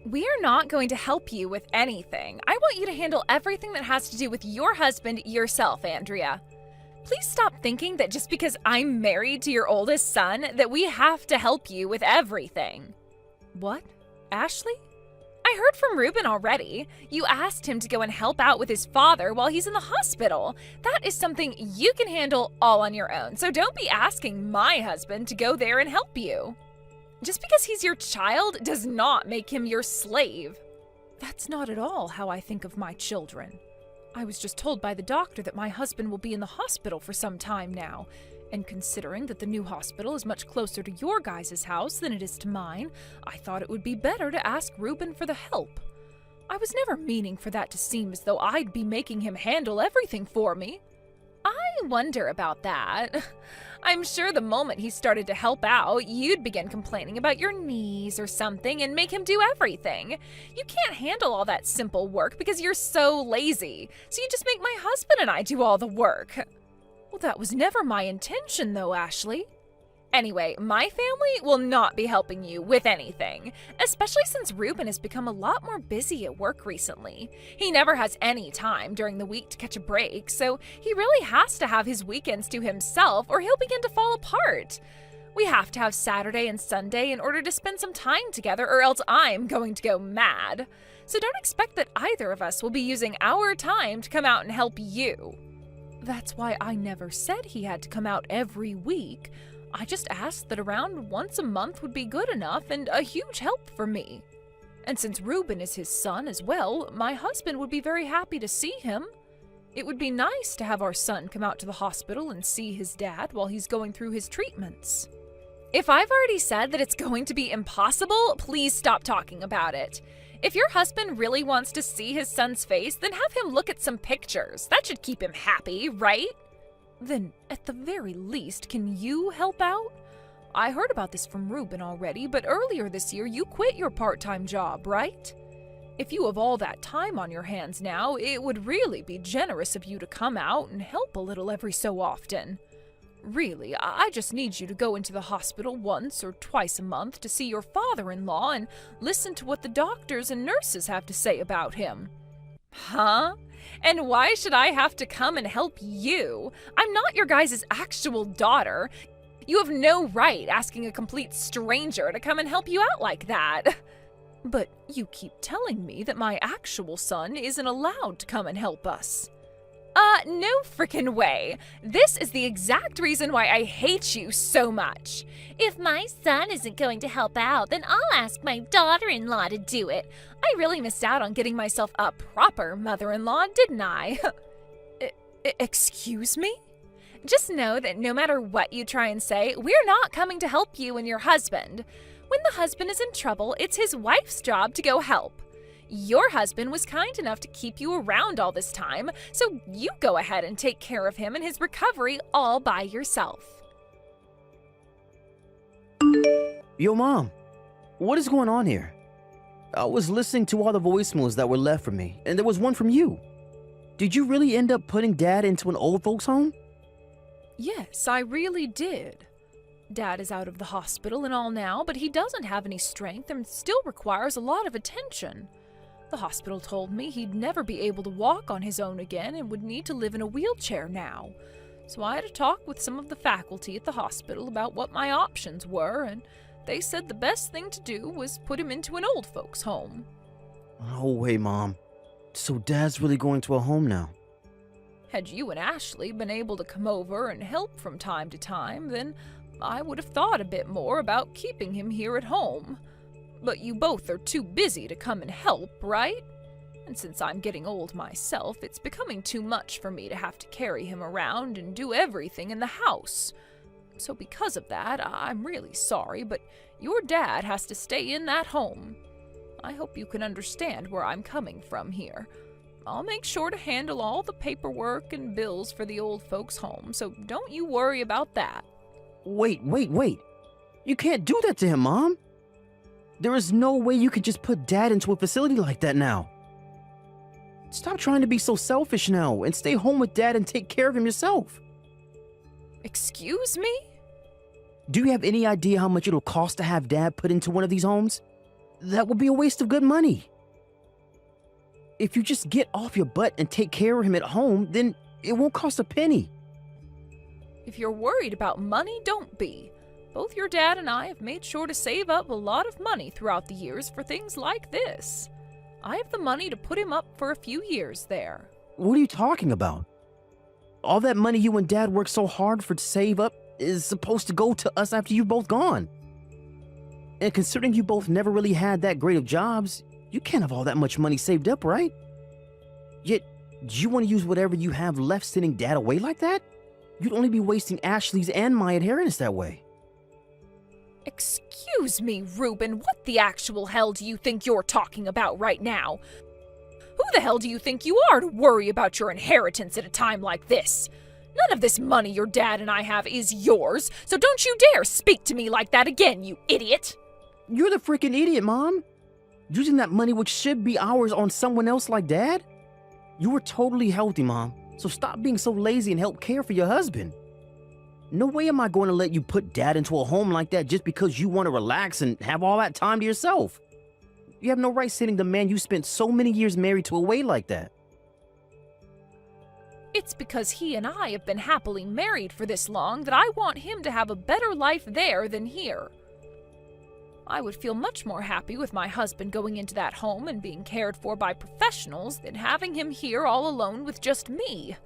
We are not going to help you with anything. I want you to handle everything that has to do with your husband yourself, Andrea. Please stop thinking that just because I'm married to your oldest son, that we have to help you with everything. What? Ashley? I heard from Ruben already. You asked him to go and help out with his father while he's in the hospital. That is something you can handle all on your own, so don't be asking my husband to go there and help you. Just because he's your child does not make him your slave. That's not at all how I think of my children. I was just told by the doctor that my husband will be in the hospital for some time now, and considering that the new hospital is much closer to your guys' house than it is to mine, I thought it would be better to ask Ruben for the help. I was never meaning for that to seem as though I'd be making him handle everything for me. I wonder about that. I'm sure the moment he started to help out, you'd begin complaining about your knees or something and make him do everything. You can't handle all that simple work because you're so lazy, so you just make my husband and I do all the work. Well, that was never my intention though, Ashley. Anyway, my family will not be helping you with anything, especially since Ruben has become a lot more busy at work recently. He never has any time during the week to catch a break, so he really has to have his weekends to himself or he'll begin to fall apart. We have to have Saturday and Sunday in order to spend some time together or else I'm going to go mad. So don't expect that either of us will be using our time to come out and help you. That's why I never said he had to come out every week. I just asked that around once a month would be good enough and a huge help for me. And since Ruben is his son as well, my husband would be very happy to see him. It would be nice to have our son come out to the hospital and see his dad while he's going through his treatments. If I've already said that it's going to be impossible, please stop talking about it. If your husband really wants to see his son's face, then have him look at some pictures. That should keep him happy, right? Then, at the very least, can you help out? I heard about this from Ruben already, but earlier this year you quit your part-time job, right? If you have all that time on your hands now, it would really be generous of you to come out and help a little every so often. Really, I just need you to go into the hospital once or twice a month to see your father-in-law and listen to what the doctors and nurses have to say about him. Huh? And why should I have to come and help you? I'm not your guys' actual daughter. You have no right asking a complete stranger to come and help you out like that. But you keep telling me that my actual son isn't allowed to come and help us. No frickin' way. This is the exact reason why I hate you so much. If my son isn't going to help out, then I'll ask my daughter-in-law to do it. I really missed out on getting myself a proper mother-in-law, didn't I? Excuse me? Just know that no matter what you try and say, we're not coming to help you and your husband. When the husband is in trouble, it's his wife's job to go help. Your husband was kind enough to keep you around all this time, so you go ahead and take care of him and his recovery all by yourself. Yo, Mom, what is going on here? I was listening to all the voicemails that were left for me, and there was one from you. Did you really end up putting Dad into an old folks' home? Yes, I really did. Dad is out of the hospital and all now, but he doesn't have any strength and still requires a lot of attention. The hospital told me he'd never be able to walk on his own again and would need to live in a wheelchair now. So I had a talk with some of the faculty at the hospital about what my options were, and they said the best thing to do was put him into an old folks' home. Oh, wait, Mom. So Dad's really going to a home now? Had you and Ashley been able to come over and help from time to time, then I would have thought a bit more about keeping him here at home. But you both are too busy to come and help, right? And since I'm getting old myself, it's becoming too much for me to have to carry him around and do everything in the house. So because of that, I'm really sorry, but your dad has to stay in that home. I hope you can understand where I'm coming from here. I'll make sure to handle all the paperwork and bills for the old folks' home, so don't you worry about that. Wait. You can't do that to him, Mom. There is no way you could just put Dad into a facility like that now. Stop trying to be so selfish now and stay home with Dad and take care of him yourself. Excuse me? Do you have any idea how much it'll cost to have Dad put into one of these homes? That would be a waste of good money. If you just get off your butt and take care of him at home, then it won't cost a penny. If you're worried about money, don't be. Both your dad and I have made sure to save up a lot of money throughout the years for things like this. I have the money to put him up for a few years there. What are you talking about? All that money you and Dad worked so hard for to save up is supposed to go to us after you've both gone. And considering you both never really had that great of jobs, you can't have all that much money saved up, right? Yet, do you want to use whatever you have left sending Dad away like that? You'd only be wasting Ashley's and my inheritance that way. Excuse me, Reuben, what the actual hell do you think you're talking about right now? Who the hell do you think you are to worry about your inheritance at a time like this? None of this money your dad and I have is yours, so don't you dare speak to me like that again, you idiot! You're the freaking idiot, Mom. Using that money which should be ours on someone else like Dad? You were totally healthy, Mom, so stop being so lazy and help care for your husband. No way am I going to let you put Dad into a home like that just because you want to relax and have all that time to yourself. You have no right sending the man you spent so many years married to away like that. It's because he and I have been happily married for this long that I want him to have a better life there than here. I would feel much more happy with my husband going into that home and being cared for by professionals than having him here all alone with just me.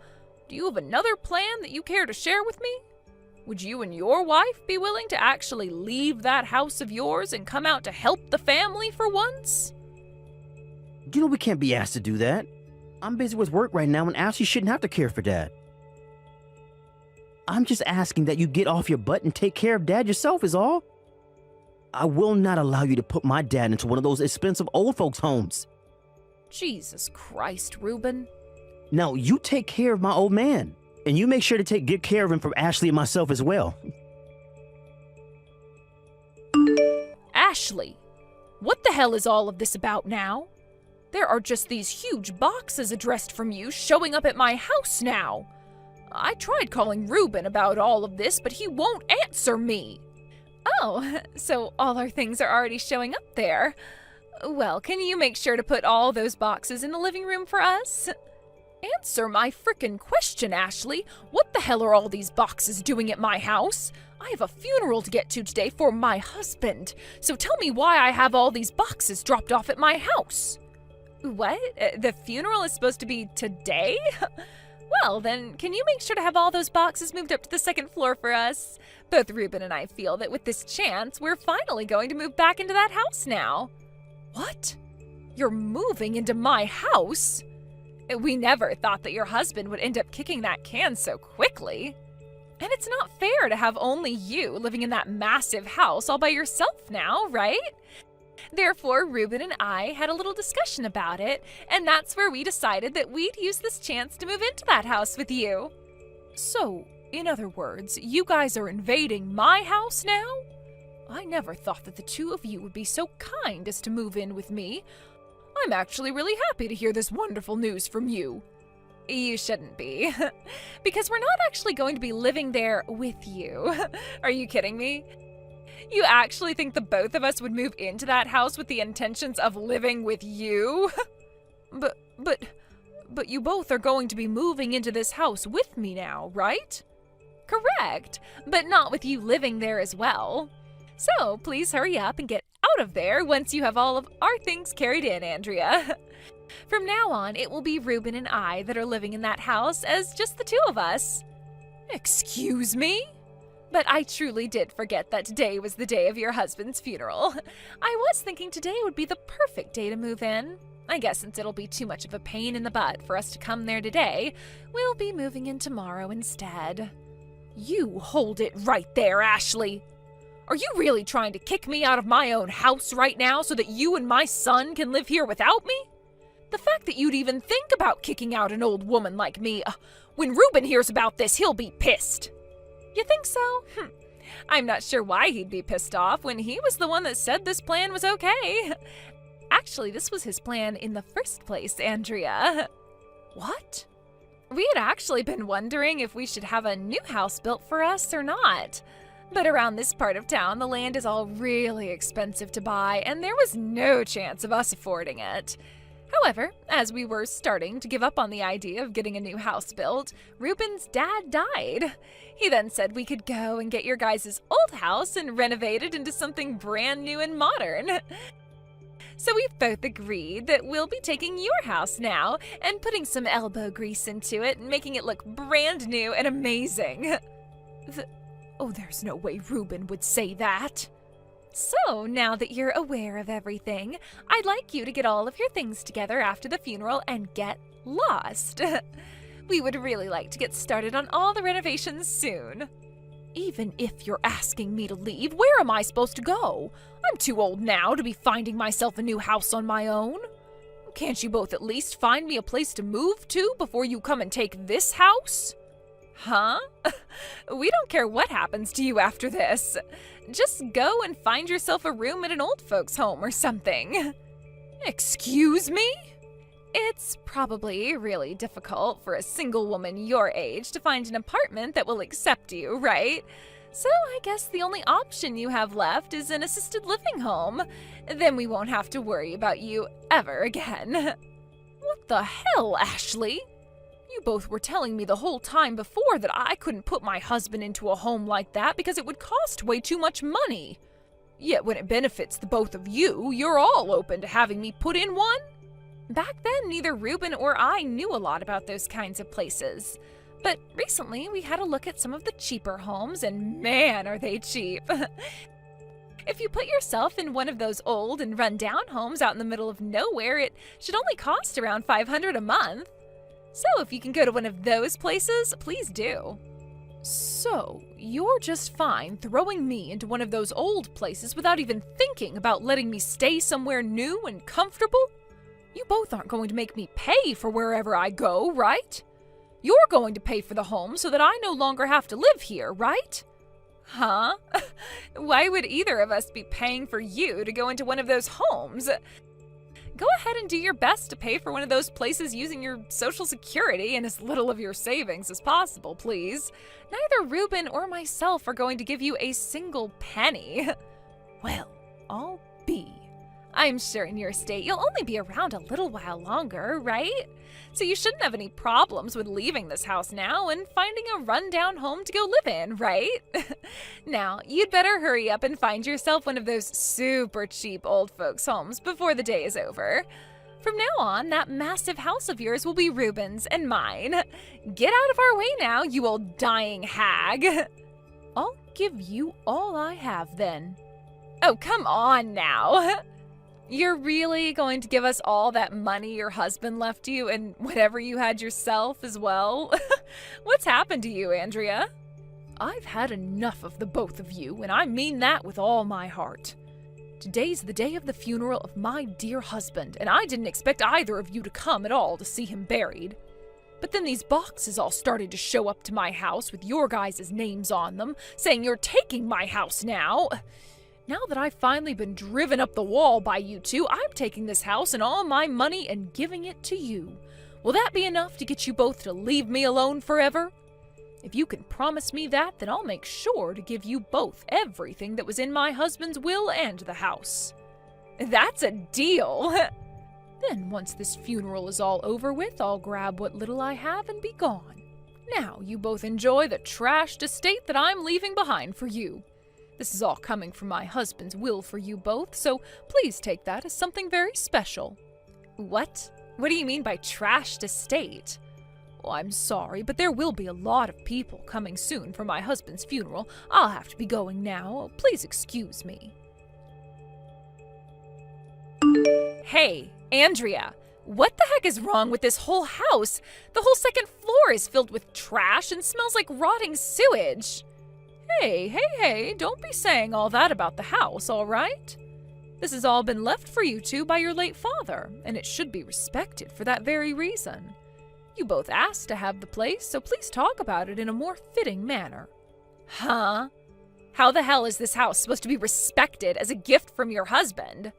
Do you have another plan that you care to share with me? Would you and your wife be willing to actually leave that house of yours and come out to help the family for once? You know we can't be asked to do that. I'm busy with work right now and Ashley shouldn't have to care for Dad. I'm just asking that you get off your butt and take care of Dad yourself is all. I will not allow you to put my dad into one of those expensive old folks' homes. Jesus Christ, Reuben. Now, you take care of my old man, and you make sure to take good care of him from Ashley and myself as well. Ashley, what the hell is all of this about now? There are just these huge boxes addressed from you showing up at my house now. I tried calling Reuben about all of this, but he won't answer me. Oh, so all our things are already showing up there. Well, can you make sure to put all those boxes in the living room for us? Answer my frickin' question, Ashley. What the hell are all these boxes doing at my house? I have a funeral to get to today for my husband, so tell me why I have all these boxes dropped off at my house. What? The funeral is supposed to be today? Well, then, can you make sure to have all those boxes moved up to the second floor for us? Both Reuben and I feel that with this chance, we're finally going to move back into that house now. What? You're moving into my house? We never thought that your husband would end up kicking that can so quickly. And it's not fair to have only you living in that massive house all by yourself now, right? Therefore, Reuben and I had a little discussion about it, and that's where we decided that we'd use this chance to move into that house with you. So, in other words, you guys are invading my house now? I never thought that the two of you would be so kind as to move in with me. I'm actually really happy to hear this wonderful news from you. You shouldn't be, because we're not actually going to be living there with you. Are you kidding me? You actually think the both of us would move into that house with the intentions of living with you? But you both are going to be moving into this house with me now, right? Correct, but not with you living there as well. So please hurry up and get out of there once you have all of our things carried in, Andrea. From now on, it will be Reuben and I that are living in that house as just the two of us. Excuse me? But I truly did forget that today was the day of your husband's funeral. I was thinking today would be the perfect day to move in. I guess since it'll be too much of a pain in the butt for us to come there today, we'll be moving in tomorrow instead. You hold it right there, Ashley. Are you really trying to kick me out of my own house right now so that you and my son can live here without me? The fact that you'd even think about kicking out an old woman like me, when Reuben hears about this, he'll be pissed. You think so? I'm not sure why he'd be pissed off when he was the one that said this plan was okay. Actually, this was his plan in the first place, Andrea. What? We had actually been wondering if we should have a new house built for us or not. But around this part of town, the land is all really expensive to buy, and there was no chance of us affording it. However, as we were starting to give up on the idea of getting a new house built, Ruben's dad died. He then said we could go and get your guys' old house and renovate it into something brand new and modern. So we've both agreed that we'll be taking your house now and putting some elbow grease into it and making it look brand new and amazing. Oh, there's no way Ruben would say that. So, now that you're aware of everything, I'd like you to get all of your things together after the funeral and get lost. We would really like to get started on all the renovations soon. Even if you're asking me to leave, where am I supposed to go? I'm too old now to be finding myself a new house on my own. Can't you both at least find me a place to move to before you come and take this house? Huh? We don't care what happens to you after this. Just go and find yourself a room at an old folks' home or something. Excuse me? It's probably really difficult for a single woman your age to find an apartment that will accept you, right? So I guess the only option you have left is an assisted living home. Then we won't have to worry about you ever again. What the hell, Ashley? You both were telling me the whole time before that I couldn't put my husband into a home like that because it would cost way too much money. Yet when it benefits the both of you, you're all open to having me put in one? Back then, neither Ruben or I knew a lot about those kinds of places. But recently, we had a look at some of the cheaper homes, and man, are they cheap. If you put yourself in one of those old and run-down homes out in the middle of nowhere, it should only cost around $500 a month. So if you can go to one of those places, please do. So, you're just fine throwing me into one of those old places without even thinking about letting me stay somewhere new and comfortable? You both aren't going to make me pay for wherever I go, right? You're going to pay for the home so that I no longer have to live here, right? Huh? Why would either of us be paying for you to go into one of those homes? Go ahead and do your best to pay for one of those places using your Social Security and as little of your savings as possible, please. Neither Ruben or myself are going to give you a single penny. Well, I'll be. I'm sure in your state you'll only be around a little while longer, right? So you shouldn't have any problems with leaving this house now and finding a rundown home to go live in, right? Now, you'd better hurry up and find yourself one of those super cheap old folks' homes before the day is over. From now on, that massive house of yours will be Ruben's and mine. Get out of our way now, you old dying hag. I'll give you all I have then. Oh, come on now. You're really going to give us all that money your husband left you and whatever you had yourself as well? What's happened to you, Andrea? I've had enough of the both of you, and I mean that with all my heart. Today's the day of the funeral of my dear husband, and I didn't expect either of you to come at all to see him buried. But then these boxes all started to show up to my house with your guys' names on them, saying you're taking my house now. Now that I've finally been driven up the wall by you two, I'm taking this house and all my money and giving it to you. Will that be enough to get you both to leave me alone forever? If you can promise me that, then I'll make sure to give you both everything that was in my husband's will and the house. That's a deal! Then once this funeral is all over with, I'll grab what little I have and be gone. Now you both enjoy the trashed estate that I'm leaving behind for you. This is all coming from my husband's will for you both, so please take that as something very special. What? What do you mean by trashed estate? Oh, I'm sorry, but there will be a lot of people coming soon for my husband's funeral. I'll have to be going now. Please excuse me. Hey, Andrea, what the heck is wrong with this whole house? The whole second floor is filled with trash and smells like rotting sewage. Hey, don't be saying all that about the house, all right? This has all been left for you two by your late father, and it should be respected for that very reason. You both asked to have the place, so please talk about it in a more fitting manner. Huh? How the hell is this house supposed to be respected as a gift from your husband?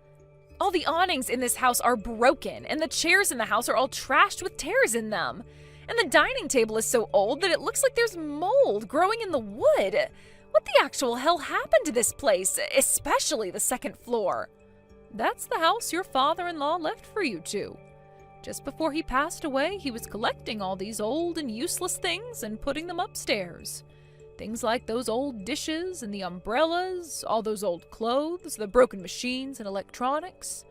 All the awnings in this house are broken, and the chairs in the house are all trashed with tears in them. And the dining table is so old that it looks like there's mold growing in the wood. What the actual hell happened to this place, especially the second floor? That's the house your father-in-law left for you two. Just before he passed away, he was collecting all these old and useless things and putting them upstairs. Things like those old dishes and the umbrellas, all those old clothes, the broken machines and electronics.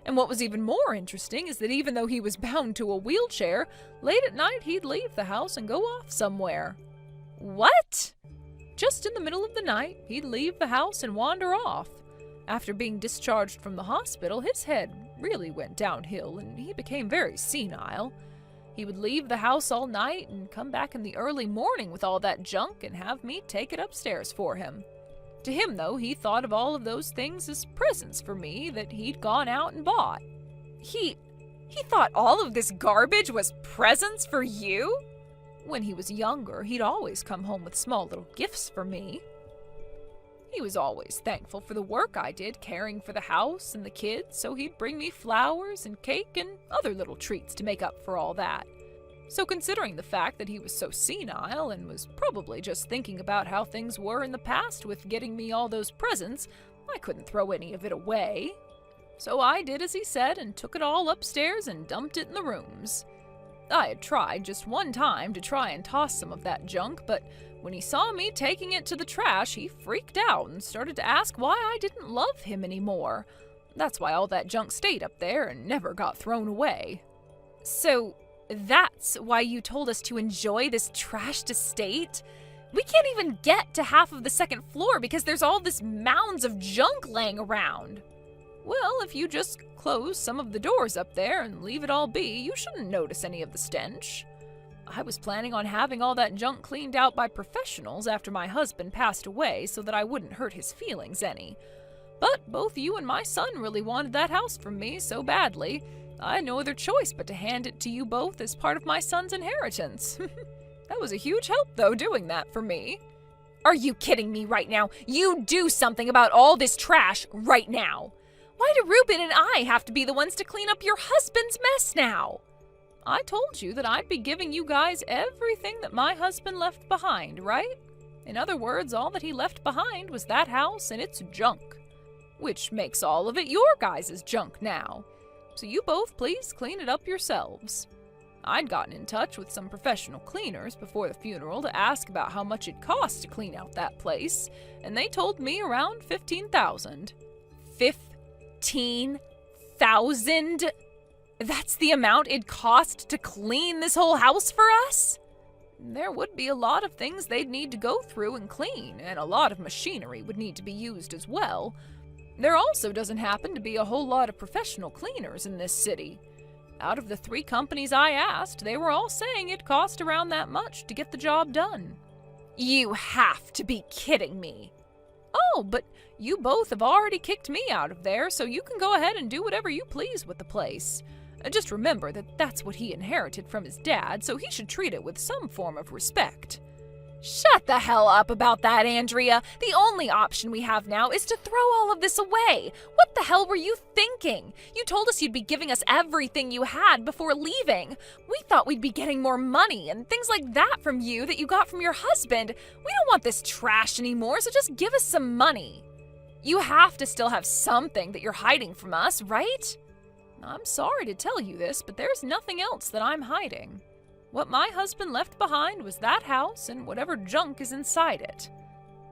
And what was even more interesting is that even though he was bound to a wheelchair, late at night he'd leave the house and go off somewhere. What? Just in the middle of the night, he'd leave the house and wander off. After being discharged from the hospital, his head really went downhill and he became very senile. He would leave the house all night and come back in the early morning with all that junk and have me take it upstairs for him. To him, though, he thought of all of those things as presents for me that he'd gone out and bought. He thought all of this garbage was presents for you? When he was younger, he'd always come home with small little gifts for me. He was always thankful for the work I did caring for the house and the kids, so he'd bring me flowers and cake and other little treats to make up for all that. So considering the fact that he was so senile and was probably just thinking about how things were in the past with getting me all those presents, I couldn't throw any of it away. So I did as he said and took it all upstairs and dumped it in the rooms. I had tried just one time to try and toss some of that junk, but when he saw me taking it to the trash, he freaked out and started to ask why I didn't love him anymore. That's why all that junk stayed up there and never got thrown away. So that's why you told us to enjoy this trashed estate? We can't even get to half of the second floor because there's all this mounds of junk laying around. Well, if you just close some of the doors up there and leave it all be, you shouldn't notice any of the stench. I was planning on having all that junk cleaned out by professionals after my husband passed away so that I wouldn't hurt his feelings any. But both you and my son really wanted that house from me so badly, I had no other choice but to hand it to you both as part of my son's inheritance. That was a huge help, though, doing that for me. Are you kidding me right now? You do something about all this trash right now. Why do Ruben and I have to be the ones to clean up your husband's mess now? I told you that I'd be giving you guys everything that my husband left behind, right? In other words, all that he left behind was that house and its junk, which makes all of it your guys' junk now. So you both please clean it up yourselves. I'd gotten in touch with some professional cleaners before the funeral to ask about how much it cost to clean out that place, and they told me around $15,000. $15,000? That's the amount it'd cost to clean this whole house for us? There would be a lot of things they'd need to go through and clean, and a lot of machinery would need to be used as well. There also doesn't happen to be a whole lot of professional cleaners in this city. Out of the 3 companies I asked, they were all saying it cost around that much to get the job done. You have to be kidding me. Oh, but you both have already kicked me out of there, so you can go ahead and do whatever you please with the place. Just remember that that's what he inherited from his dad, so he should treat it with some form of respect. Shut the hell up about that, Andrea. The only option we have now is to throw all of this away. What the hell were you thinking? You told us you'd be giving us everything you had before leaving. We thought we'd be getting more money and things like that from you that you got from your husband. We don't want this trash anymore, so just give us some money. You have to still have something that you're hiding from us, right? I'm sorry to tell you this, but there's nothing else that I'm hiding. What my husband left behind was that house and whatever junk is inside it.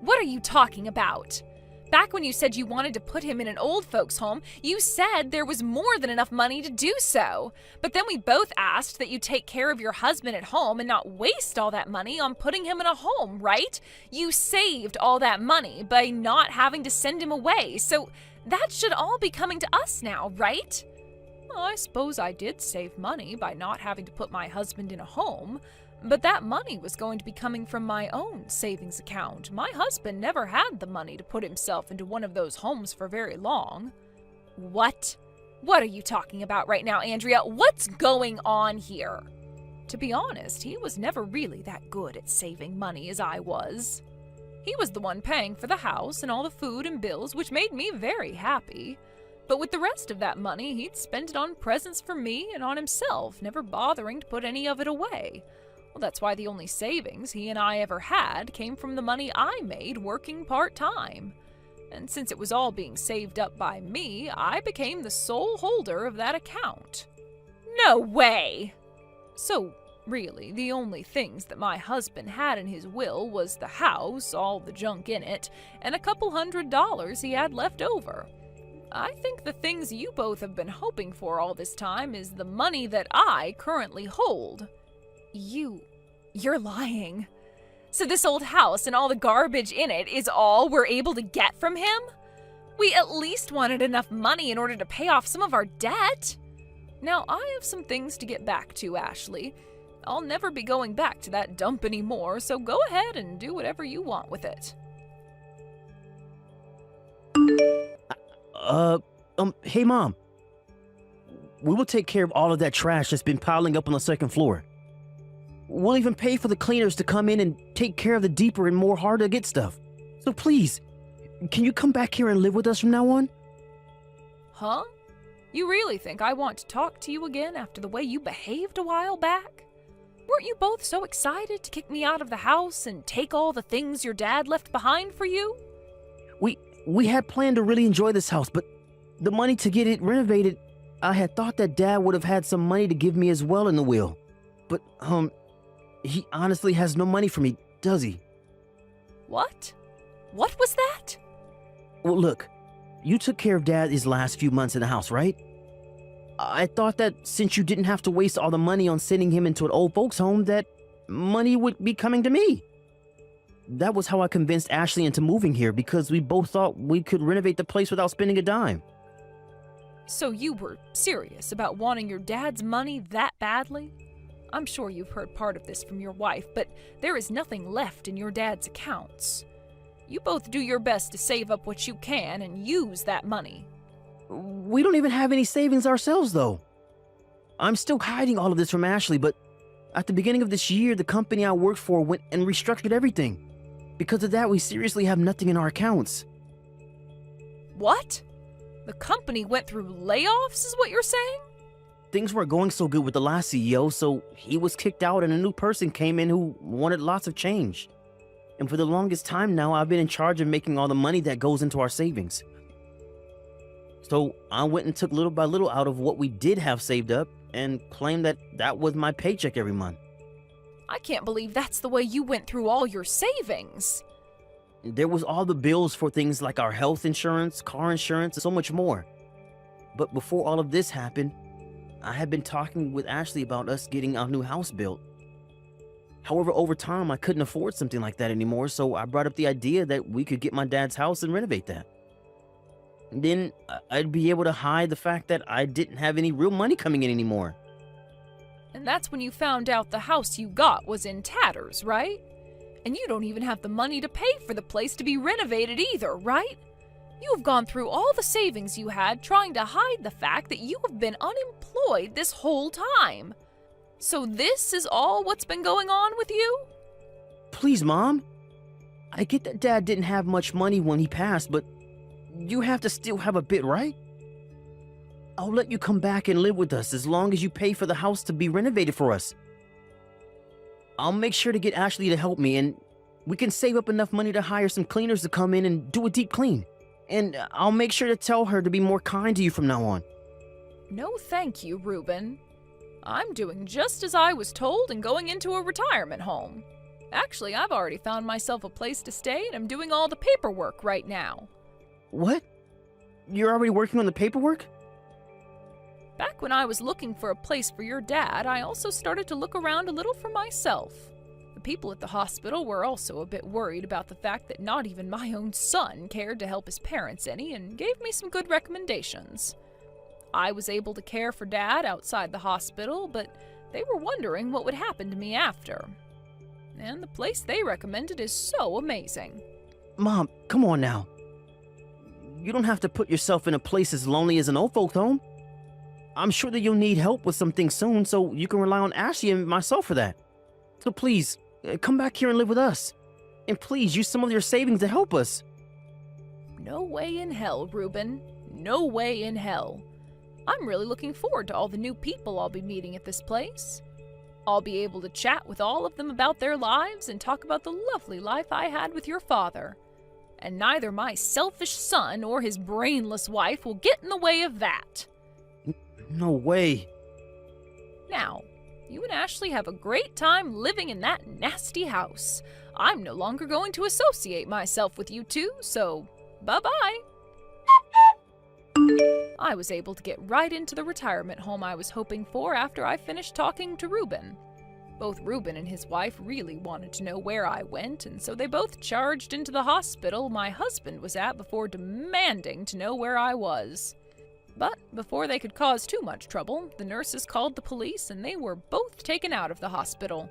What are you talking about? Back when you said you wanted to put him in an old folks' home, you said there was more than enough money to do so. But then we both asked that you take care of your husband at home and not waste all that money on putting him in a home, right? You saved all that money by not having to send him away, so that should all be coming to us now, right? Well, I suppose I did save money by not having to put my husband in a home, but that money was going to be coming from my own savings account. My husband never had the money to put himself into one of those homes for very long. What? What are you talking about right now, Andrea? What's going on here? To be honest, he was never really that good at saving money as I was. He was the one paying for the house and all the food and bills, which made me very happy. But with the rest of that money, he'd spend it on presents for me and on himself, never bothering to put any of it away. Well, that's why the only savings he and I ever had came from the money I made working part-time. And since it was all being saved up by me, I became the sole holder of that account. No way! So, really, the only things that my husband had in his will was the house, all the junk in it, and a couple $100 he had left over. I think the things you both have been hoping for all this time is the money that I currently hold. You're lying. So this old house and all the garbage in it is all we're able to get from him? We at least wanted enough money in order to pay off some of our debt. Now, I have some things to get back to, Ashley. I'll never be going back to that dump anymore, so go ahead and do whatever you want with it. Hey, Mom. We will take care of all of that trash that's been piling up on the second floor. We'll even pay for the cleaners to come in and take care of the deeper and more hard-to-get stuff. So please, can you come back here and live with us from now on? Huh? You really think I want to talk to you again after the way you behaved a while back? Weren't you both so excited to kick me out of the house and take all the things your dad left behind for you? We had planned to really enjoy this house, but the money to get it renovated, I had thought that Dad would have had some money to give me as well in the will. But, he honestly has no money for me, does he? What? What was that? Well, look, you took care of Dad these last few months in the house, right? I thought that since you didn't have to waste all the money on sending him into an old folks' home, that money would be coming to me. That was how I convinced Ashley into moving here, because we both thought we could renovate the place without spending a dime. So you were serious about wanting your dad's money that badly? I'm sure you've heard part of this from your wife, but there is nothing left in your dad's accounts. You both do your best to save up what you can and use that money. We don't even have any savings ourselves, though. I'm still hiding all of this from Ashley, but at the beginning of this year, the company I worked for went and restructured everything. Because of that, we seriously have nothing in our accounts. What? The company went through layoffs, is what you're saying? Things weren't going so good with the last CEO, so he was kicked out and a new person came in who wanted lots of change. And for the longest time now, I've been in charge of making all the money that goes into our savings. So I went and took little by little out of what we did have saved up and claimed that that was my paycheck every month. I can't believe that's the way you went through all your savings. There was all the bills for things like our health insurance, car insurance, and so much more. But before all of this happened, I had been talking with Ashley about us getting our new house built. However, over time, I couldn't afford something like that anymore, so I brought up the idea that we could get my dad's house and renovate that. Then I'd be able to hide the fact that I didn't have any real money coming in anymore. And that's when you found out the house you got was in tatters, right? And you don't even have the money to pay for the place to be renovated either, right? You have gone through all the savings you had trying to hide the fact that you have been unemployed this whole time. So this is all what's been going on with you? Please, Mom. I get that Dad didn't have much money when he passed, but you have to still have a bit, right? I'll let you come back and live with us as long as you pay for the house to be renovated for us. I'll make sure to get Ashley to help me, and we can save up enough money to hire some cleaners to come in and do a deep clean. And I'll make sure to tell her to be more kind to you from now on. No thank you, Reuben. I'm doing just as I was told and going into a retirement home. Actually, I've already found myself a place to stay and I'm doing all the paperwork right now. What? You're already working on the paperwork? Back when I was looking for a place for your dad, I also started to look around a little for myself. The people at the hospital were also a bit worried about the fact that not even my own son cared to help his parents any and gave me some good recommendations. I was able to care for Dad outside the hospital, but they were wondering what would happen to me after. And the place they recommended is so amazing. Mom, come on now. You don't have to put yourself in a place as lonely as an old folks' home. I'm sure that you'll need help with something soon, so you can rely on Ashley and myself for that. So please, come back here and live with us. And please, use some of your savings to help us. No way in hell, Reuben. No way in hell. I'm really looking forward to all the new people I'll be meeting at this place. I'll be able to chat with all of them about their lives and talk about the lovely life I had with your father. And neither my selfish son or his brainless wife will get in the way of that. No way. Now, you and Ashley have a great time living in that nasty house. I'm no longer going to associate myself with you two, so bye-bye. I was able to get right into the retirement home I was hoping for after I finished talking to Reuben. Both Reuben and his wife really wanted to know where I went, and so they both charged into the hospital my husband was at before demanding to know where I was. But before they could cause too much trouble, the nurses called the police and they were both taken out of the hospital.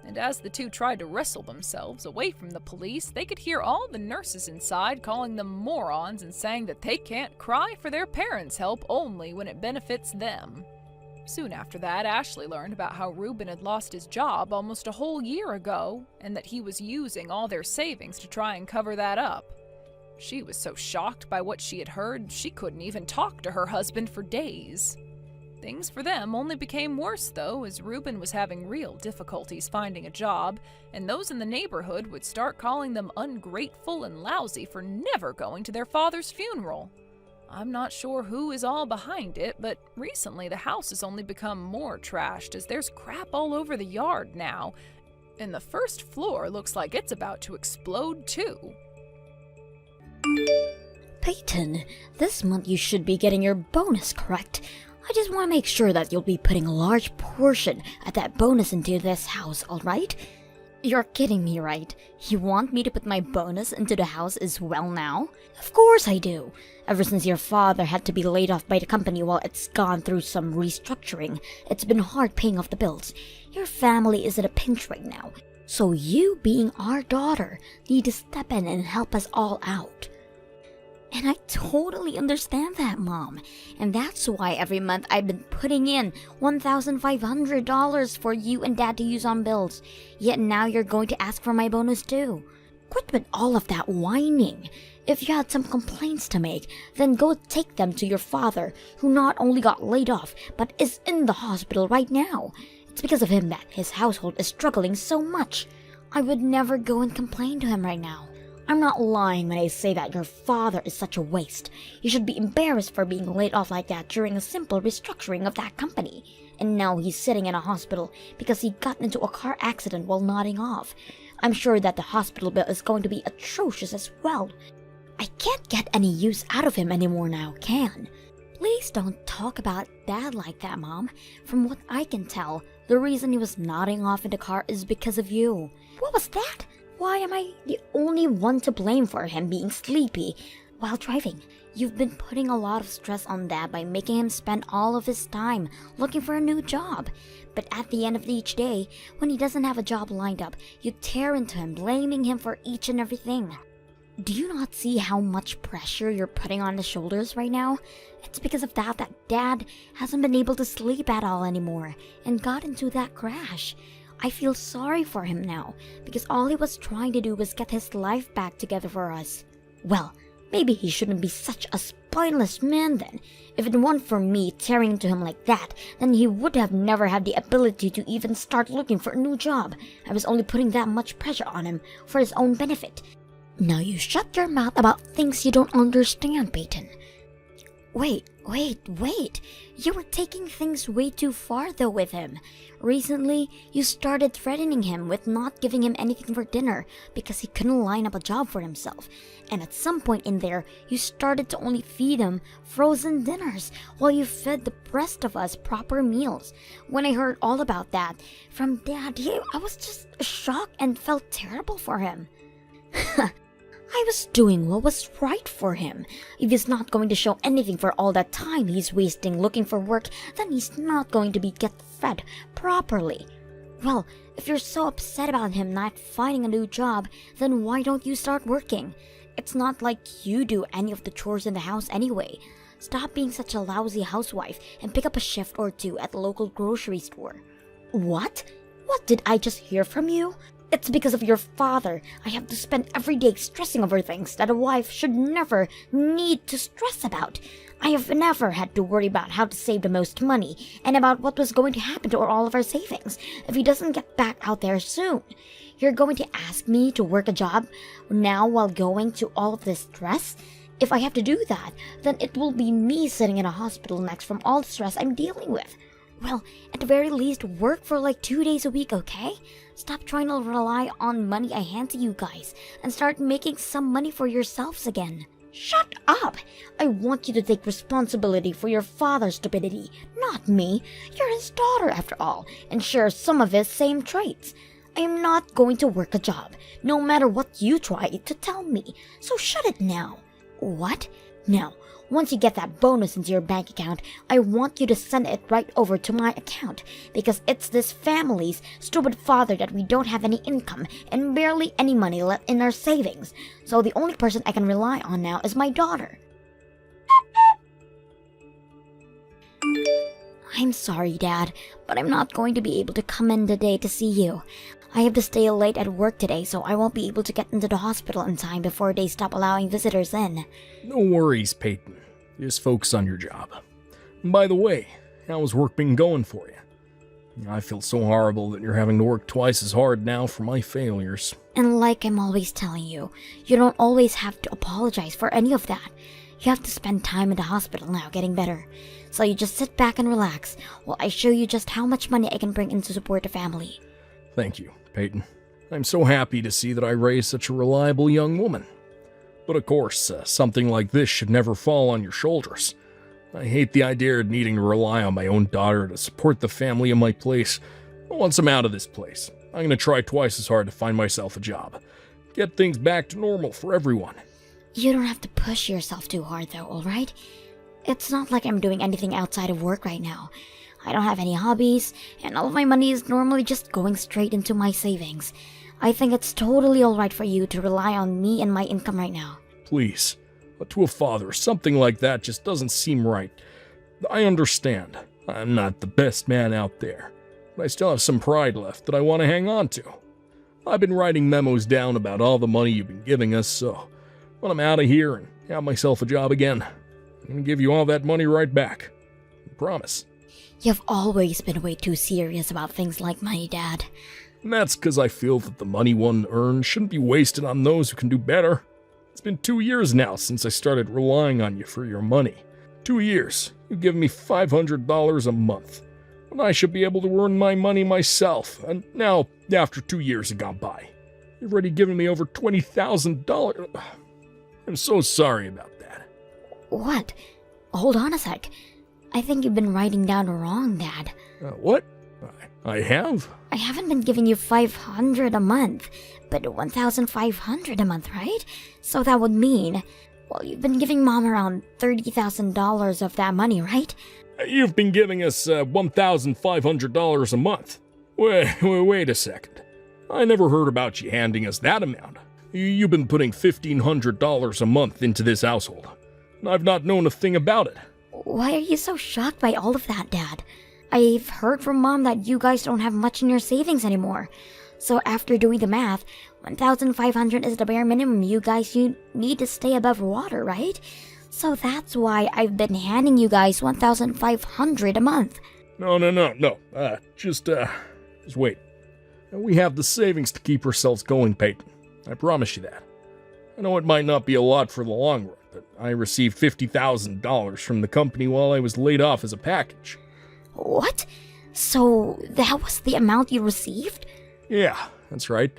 And as the two tried to wrestle themselves away from the police, they could hear all the nurses inside calling them morons and saying that they can't cry for their parents' help only when it benefits them. Soon after that, Ashley learned about how Reuben had lost his job almost a whole year ago, and that he was using all their savings to try and cover that up. She was so shocked by what she had heard, she couldn't even talk to her husband for days. Things for them only became worse, though, as Reuben was having real difficulties finding a job, and those in the neighborhood would start calling them ungrateful and lousy for never going to their father's funeral. I'm not sure who is all behind it, but recently the house has only become more trashed as there's crap all over the yard now, and the first floor looks like it's about to explode too. Peyton, this month you should be getting your bonus, correct? I just want to make sure that you'll be putting a large portion of that bonus into this house, alright? You're kidding me, right? You want me to put my bonus into the house as well now? Of course I do. Ever since your father had to be laid off by the company while it's gone through some restructuring, it's been hard paying off the bills. Your family is in a pinch right now. So you, being our daughter, need to step in and help us all out. And I totally understand that, Mom. And that's why every month I've been putting in $1,500 for you and Dad to use on bills. Yet now you're going to ask for my bonus too. Quit with all of that whining. If you had some complaints to make, then go take them to your father, who not only got laid off, but is in the hospital right now. It's because of him that his household is struggling so much. I would never go and complain to him right now. I'm not lying when I say that your father is such a waste. You should be embarrassed for being laid off like that during a simple restructuring of that company. And now he's sitting in a hospital because he got into a car accident while nodding off. I'm sure that the hospital bill is going to be atrocious as well. I can't get any use out of him anymore now, can? Please don't talk about Dad like that, Mom. From what I can tell, the reason he was nodding off in the car is because of you. What was that? Why am I the only one to blame for him being sleepy while driving? You've been putting a lot of stress on Dad by making him spend all of his time looking for a new job. But at the end of each day, when he doesn't have a job lined up, you tear into him, blaming him for each and everything. Do you not see how much pressure you're putting on his shoulders right now? It's because of that Dad hasn't been able to sleep at all anymore and got into that crash. I feel sorry for him now, because all he was trying to do was get his life back together for us. Well, maybe he shouldn't be such a spineless man then. If it weren't for me tearing into him like that, then he would have never had the ability to even start looking for a new job. I was only putting that much pressure on him for his own benefit. Now you shut your mouth about things you don't understand, Peyton. Wait. You were taking things way too far though with him. Recently, you started threatening him with not giving him anything for dinner because he couldn't line up a job for himself. And at some point in there, you started to only feed him frozen dinners while you fed the rest of us proper meals. When I heard all about that from Dad, I was just shocked and felt terrible for him. I was doing what was right for him. If he's not going to show anything for all that time he's wasting looking for work, then he's not going to get fed properly. Well, if you're so upset about him not finding a new job, then why don't you start working? It's not like you do any of the chores in the house anyway. Stop being such a lousy housewife and pick up a shift or two at the local grocery store. What? What did I just hear from you? It's because of your father I have to spend every day stressing over things that a wife should never need to stress about. I have never had to worry about how to save the most money and about what was going to happen to all of our savings if he doesn't get back out there soon. You're going to ask me to work a job now while going to all of this stress? If I have to do that, then it will be me sitting in a hospital next from all the stress I'm dealing with. Well, at the very least, work for like 2 days a week, okay? Stop trying to rely on money I hand to you guys and start making some money for yourselves again. Shut up! I want you to take responsibility for your father's stupidity, not me. You're his daughter after all, and share some of his same traits. I am not going to work a job, no matter what you try to tell me, so shut it now. What? Now, once you get that bonus into your bank account, I want you to send it right over to my account, because it's this family's stupid father that we don't have any income and barely any money left in our savings, so the only person I can rely on now is my daughter. I'm sorry, Dad, but I'm not going to be able to come in today to see you. I have to stay late at work today, so I won't be able to get into the hospital in time before they stop allowing visitors in. No worries, Peyton. Just focus on your job. And by the way, how's work been going for you? I feel so horrible that you're having to work twice as hard now for my failures. And like I'm always telling you, you don't always have to apologize for any of that. You have to spend time in the hospital now getting better. So you just sit back and relax while I show you just how much money I can bring in to support the family. Thank you, Peyton. I'm so happy to see that I raised such a reliable young woman. But of course, something like this should never fall on your shoulders. I hate the idea of needing to rely on my own daughter to support the family in my place. Once I'm out of this place, I'm going to try twice as hard to find myself a job. Get things back to normal for everyone. You don't have to push yourself too hard though, alright? It's not like I'm doing anything outside of work right now. I don't have any hobbies, and all of my money is normally just going straight into my savings. I think it's totally alright for you to rely on me and my income right now. Please, but to a father, something like that just doesn't seem right. I understand. I'm not the best man out there, but I still have some pride left that I want to hang on to. I've been writing memos down about all the money you've been giving us, so when I'm out of here and have myself a job again, I'm going to give you all that money right back. I promise. You've always been way too serious about things like money, Dad. And that's because I feel that the money one earns shouldn't be wasted on those who can do better. It's been 2 years now since I started relying on you for your money. 2 years. You've given me $500 a month. And I should be able to earn my money myself. And now, after 2 years have gone by, you've already given me over $20,000. I'm so sorry about that. What? Hold on a sec. I think you've been writing down wrong, Dad. What? I have? I haven't been giving you $500 a month, but $1,500 a month, right? So that would mean, well, you've been giving Mom around $30,000 of that money, right? You've been giving us $1,500 a month. Wait a second. I never heard about you handing us that amount. You've been putting $1,500 a month into this household, and I've not known a thing about it. Why are you so shocked by all of that, Dad? I've heard from Mom that you guys don't have much in your savings anymore. So after doing the math, $1,500 is the bare minimum you guys need to stay above water, right? So that's why I've been handing you guys $1,500 a month. No. Just wait. We have the savings to keep ourselves going, Peyton. I promise you that. I know it might not be a lot for the long run, but I received $50,000 from the company while I was laid off as a package. What? So that was the amount you received? Yeah, that's right.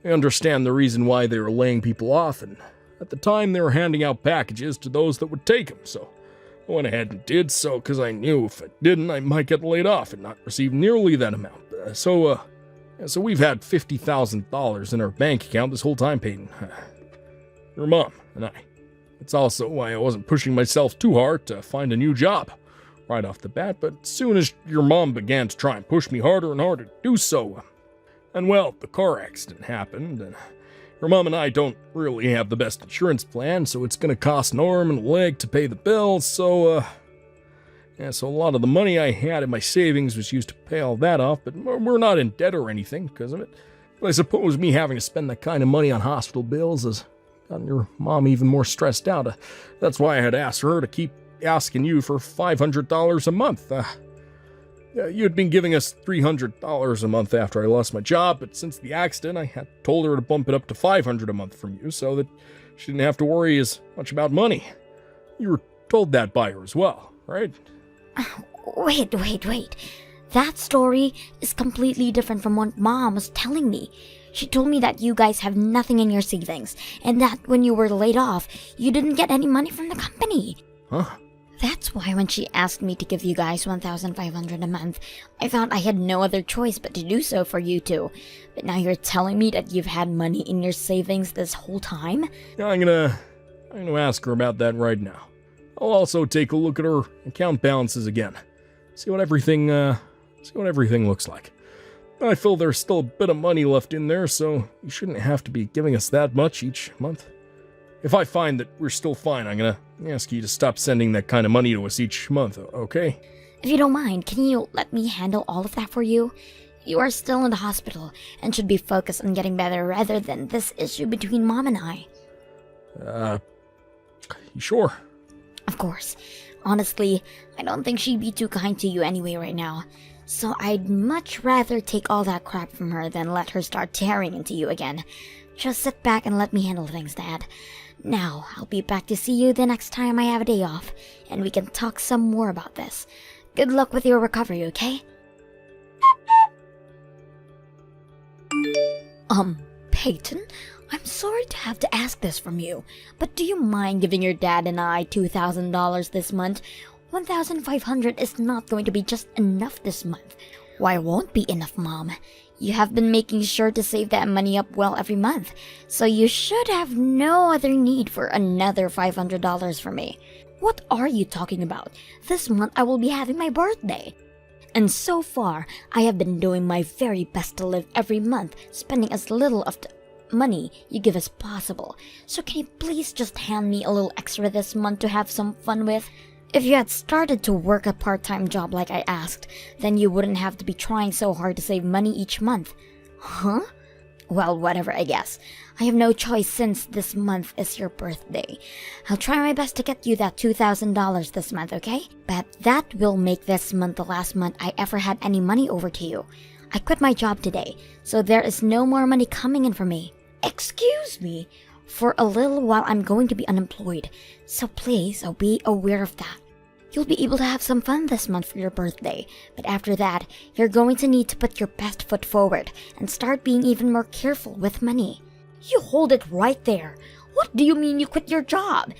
I understand the reason why they were laying people off, and at the time they were handing out packages to those that would take them, so I went ahead and did so because I knew if I didn't, I might get laid off and not receive nearly that amount. So we've had $50,000 in our bank account this whole time, Peyton. Your mom and I. It's also why I wasn't pushing myself too hard to find a new job right off the bat, but as soon as your mom began to try and push me harder and harder to do so, and well, the car accident happened, and your mom and I don't really have the best insurance plan, so it's going to cost an arm and a leg to pay the bills, so a lot of the money I had in my savings was used to pay all that off, but we're not in debt or anything because of it. But I suppose me having to spend that kind of money on hospital bills has gotten your mom even more stressed out. That's why I had asked her to keep asking you for $500 a month. You had been giving us $300 a month after I lost my job, but since the accident, I had told her to bump it up to $500 a month from you so that she didn't have to worry as much about money. You were told that by her as well, right? Wait. That story is completely different from what Mom was telling me. She told me that you guys have nothing in your savings, and that when you were laid off, you didn't get any money from the company. Huh? That's why when she asked me to give you guys $1,500 a month, I thought I had no other choice but to do so for you two. But now you're telling me that you've had money in your savings this whole time? Yeah, I'm gonna ask her about that right now. I'll also take a look at her account balances again. See what everything looks like. I feel there's still a bit of money left in there, so you shouldn't have to be giving us that much each month. If I find that we're still fine, I'm gonna ask you to stop sending that kind of money to us each month, okay? If you don't mind, can you let me handle all of that for you? You are still in the hospital and should be focused on getting better rather than this issue between Mom and I. You sure? Of course. Honestly, I don't think she'd be too kind to you anyway right now. So I'd much rather take all that crap from her than let her start tearing into you again. Just sit back and let me handle things, Dad. Now, I'll be back to see you the next time I have a day off, and we can talk some more about this. Good luck with your recovery, okay? Peyton? I'm sorry to have to ask this from you, but do you mind giving your dad and I $2,000 this month? $1,500 is not going to be just enough this month. Why won't be enough, Mom? You have been making sure to save that money up well every month, so you should have no other need for another $500 from me. What are you talking about? This month I will be having my birthday. And so far, I have been doing my very best to live every month, spending as little of the money you give as possible. So can you please just hand me a little extra this month to have some fun with? If you had started to work a part-time job like I asked, then you wouldn't have to be trying so hard to save money each month. Huh? Well, whatever, I guess. I have no choice since this month is your birthday. I'll try my best to get you that $2,000 this month, okay? But that will make this month the last month I ever had any money over to you. I quit my job today, so there is no more money coming in for me. Excuse me? For a little while I'm going to be unemployed, so please be aware of that. You'll be able to have some fun this month for your birthday, but after that, you're going to need to put your best foot forward and start being even more careful with money. You hold it right there. What do you mean you quit your job?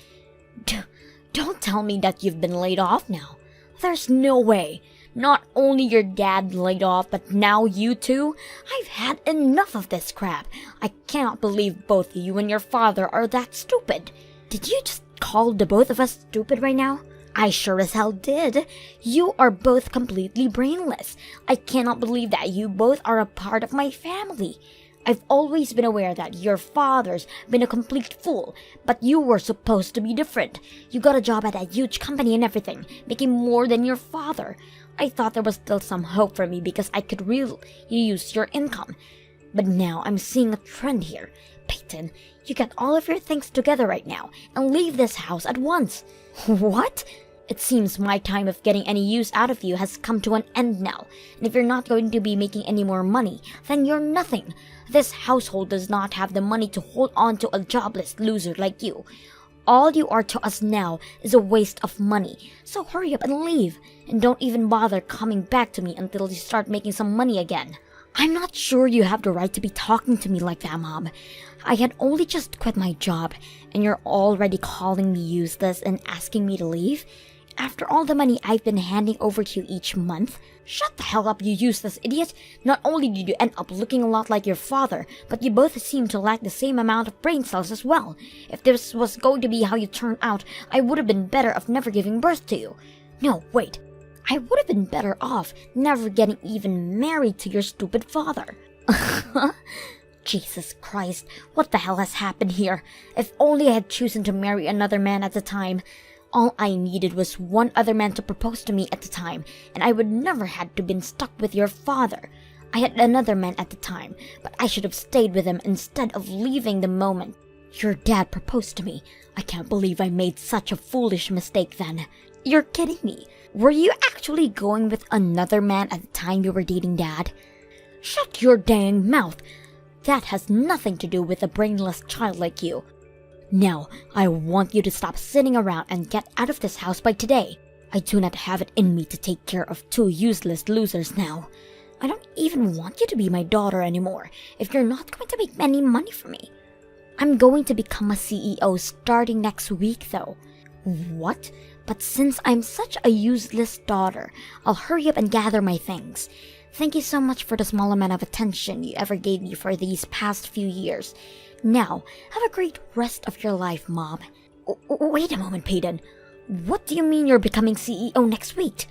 Don't tell me that you've been laid off now. There's no way. Not only your dad laid off, but now you too? I've had enough of this crap. I cannot believe both you and your father are that stupid. Did you just call the both of us stupid right now? I sure as hell did. You are both completely brainless. I cannot believe that you both are a part of my family. I've always been aware that your father's been a complete fool, but you were supposed to be different. You got a job at a huge company and everything, making more than your father. I thought there was still some hope for me because I could really use your income. But now I'm seeing a trend here. Peyton, you get all of your things together right now and leave this house at once. What? It seems my time of getting any use out of you has come to an end now. And if you're not going to be making any more money, then you're nothing. This household does not have the money to hold on to a jobless loser like you. All you are to us now is a waste of money. So hurry up and leave. And don't even bother coming back to me until you start making some money again. I'm not sure you have the right to be talking to me like that, Mom. I had only just quit my job, and you're already calling me useless and asking me to leave? After all the money I've been handing over to you each month? Shut the hell up, you useless idiot! Not only did you end up looking a lot like your father, but you both seem to lack the same amount of brain cells as well. If this was going to be how you turned out, I would have been better off never giving birth to you. No, wait. I would have been better off never getting even married to your stupid father. Jesus Christ, what the hell has happened here? If only I had chosen to marry another man at the time. All I needed was one other man to propose to me at the time, and I would never had to been stuck with your father. I had another man at the time, but I should have stayed with him instead of leaving the moment your dad proposed to me. I can't believe I made such a foolish mistake then. You're kidding me. Were you actually going with another man at the time you were dating Dad? Shut your dang mouth. That has nothing to do with a brainless child like you. Now, I want you to stop sitting around and get out of this house by today. I do not have it in me to take care of two useless losers now. I don't even want you to be my daughter anymore if you're not going to make any money for me. I'm going to become a CEO starting next week though. What? But since I'm such a useless daughter, I'll hurry up and gather my things. Thank you so much for the small amount of attention you ever gave me for these past few years. Now, have a great rest of your life, Mom. Wait a moment, Peyton. What do you mean you're becoming CEO next week?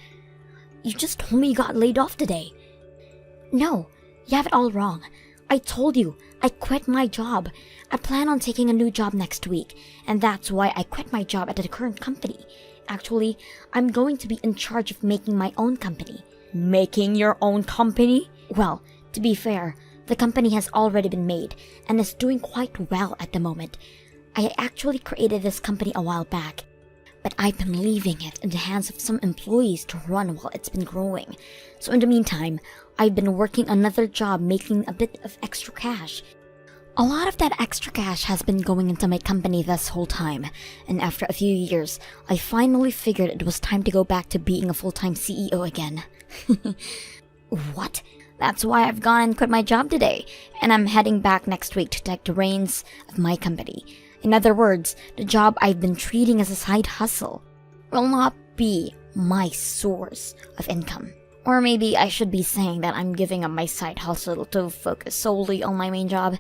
You just told me you got laid off today. No, you have it all wrong. I told you, I quit my job. I plan on taking a new job next week, and that's why I quit my job at the current company. Actually, I'm going to be in charge of making my own company. Making your own company? Well, to be fair, the company has already been made and is doing quite well at the moment. I actually created this company a while back, but I've been leaving it in the hands of some employees to run while it's been growing. So in the meantime, I've been working another job making a bit of extra cash. A lot of that extra cash has been going into my company this whole time, and after a few years, I finally figured it was time to go back to being a full-time CEO again. What? That's why I've gone and quit my job today, and I'm heading back next week to take the reins of my company. In other words, the job I've been treating as a side hustle will not be my source of income. Or maybe I should be saying that I'm giving up my side hustle to focus solely on my main job.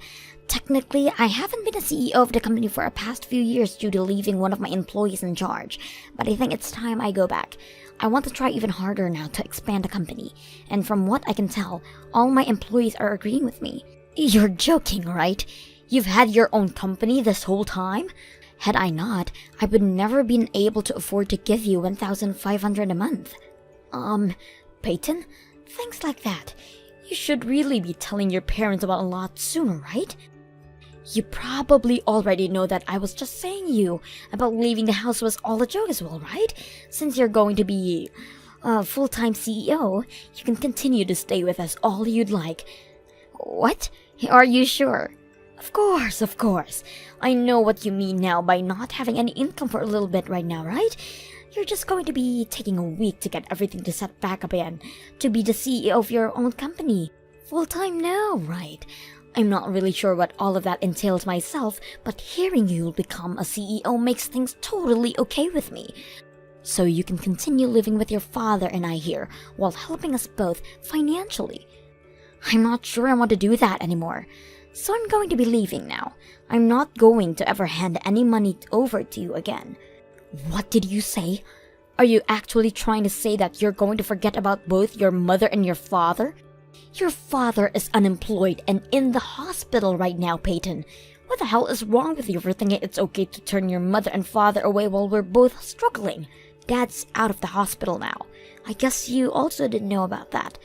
Technically, I haven't been a CEO of the company for the past few years due to leaving one of my employees in charge, but I think it's time I go back. I want to try even harder now to expand the company, and from what I can tell, all my employees are agreeing with me. You're joking, right? You've had your own company this whole time? Had I not, I would never been able to afford to give you $1,500 a month. Peyton? Things like that. You should really be telling your parents about a lot sooner, right? You probably already know that I was just saying you about leaving the house was all a joke as well, right? Since you're going to be a full-time CEO, you can continue to stay with us all you'd like. What? Are you sure? Of course, of course. I know what you mean now by not having any income for a little bit right now, right? You're just going to be taking a week to get everything to set back up again, to be the CEO of your own company. Full-time now, right? I'm not really sure what all of that entails myself, but hearing you'll become a CEO makes things totally okay with me. So you can continue living with your father and I here, while helping us both financially. I'm not sure I want to do that anymore. So I'm going to be leaving now. I'm not going to ever hand any money over to you again. What did you say? Are you actually trying to say that you're going to forget about both your mother and your father? Your father is unemployed and in the hospital right now, Peyton. What the hell is wrong with you for thinking it's okay to turn your mother and father away while we're both struggling? Dad's out of the hospital now. I guess you also didn't know about that.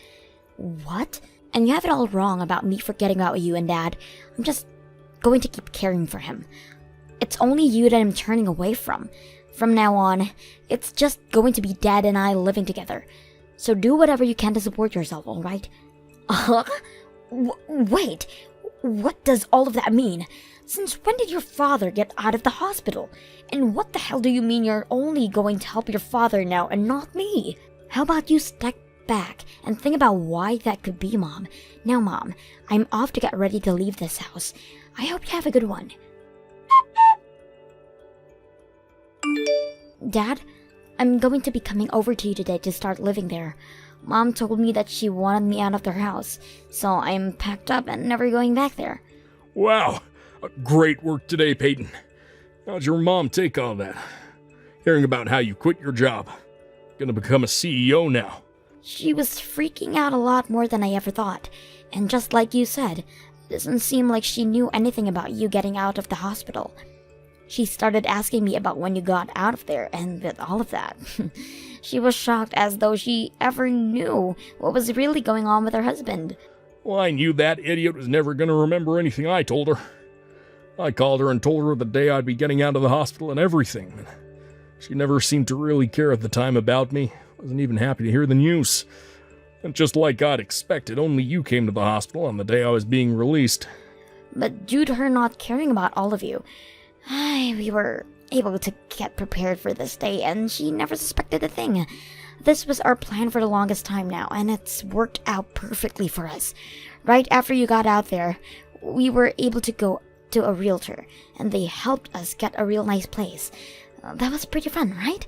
What? And you have it all wrong about me forgetting about you and Dad. I'm just going to keep caring for him. It's only you that I'm turning away from. From now on, it's just going to be Dad and I living together. So do whatever you can to support yourself, alright? Wait, what does all of that mean? Since when did your father get out of the hospital? And what the hell do you mean you're only going to help your father now and not me? How about you step back and think about why that could be, Mom. Now, Mom, I'm off to get ready to leave this house. I hope you have a good one. Dad, I'm going to be coming over to you today to start living there. Mom told me that she wanted me out of their house, so I'm packed up and never going back there. Wow, great work today, Peyton. How'd your mom take all that? Hearing about how you quit your job. Gonna become a CEO now. She was freaking out a lot more than I ever thought. And just like you said, it doesn't seem like she knew anything about you getting out of the hospital. She started asking me about when you got out of there and with all of that. She was shocked as though she ever knew what was really going on with her husband. Well, I knew that idiot was never going to remember anything I told her. I called her and told her the day I'd be getting out of the hospital and everything. She never seemed to really care at the time about me. Wasn't even happy to hear the news. And just like I'd expected, only you came to the hospital on the day I was being released. But due to her not caring about all of you, we were able to get prepared for this day, and she never suspected a thing. This was our plan for the longest time now, and it's worked out perfectly for us. Right after you got out there, we were able to go to a realtor, and they helped us get a real nice place. That was pretty fun, right?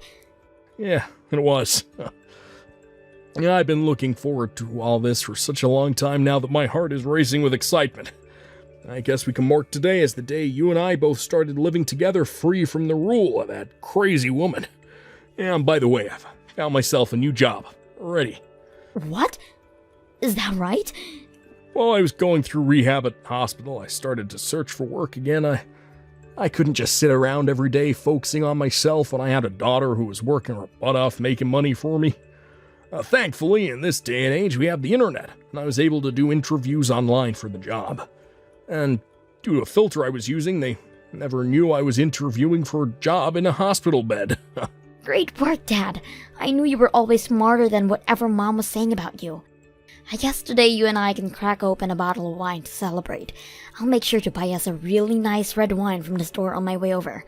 Yeah, it was. Yeah, I've been looking forward to all this for such a long time now that my heart is racing with excitement. I guess we can mark today as the day you and I both started living together free from the rule of that crazy woman. And by the way, I've found myself a new job already. What? Is that right? While I was going through rehab at the hospital, I started to search for work again. I couldn't just sit around every day focusing on myself when I had a daughter who was working her butt off making money for me. Thankfully, in this day and age, we have the internet, and I was able to do interviews online for the job. And due to a filter I was using, they never knew I was interviewing for a job in a hospital bed. Great work, Dad. I knew you were always smarter than whatever Mom was saying about you. I guess today you and I can crack open a bottle of wine to celebrate. I'll make sure to buy us a really nice red wine from the store on my way over.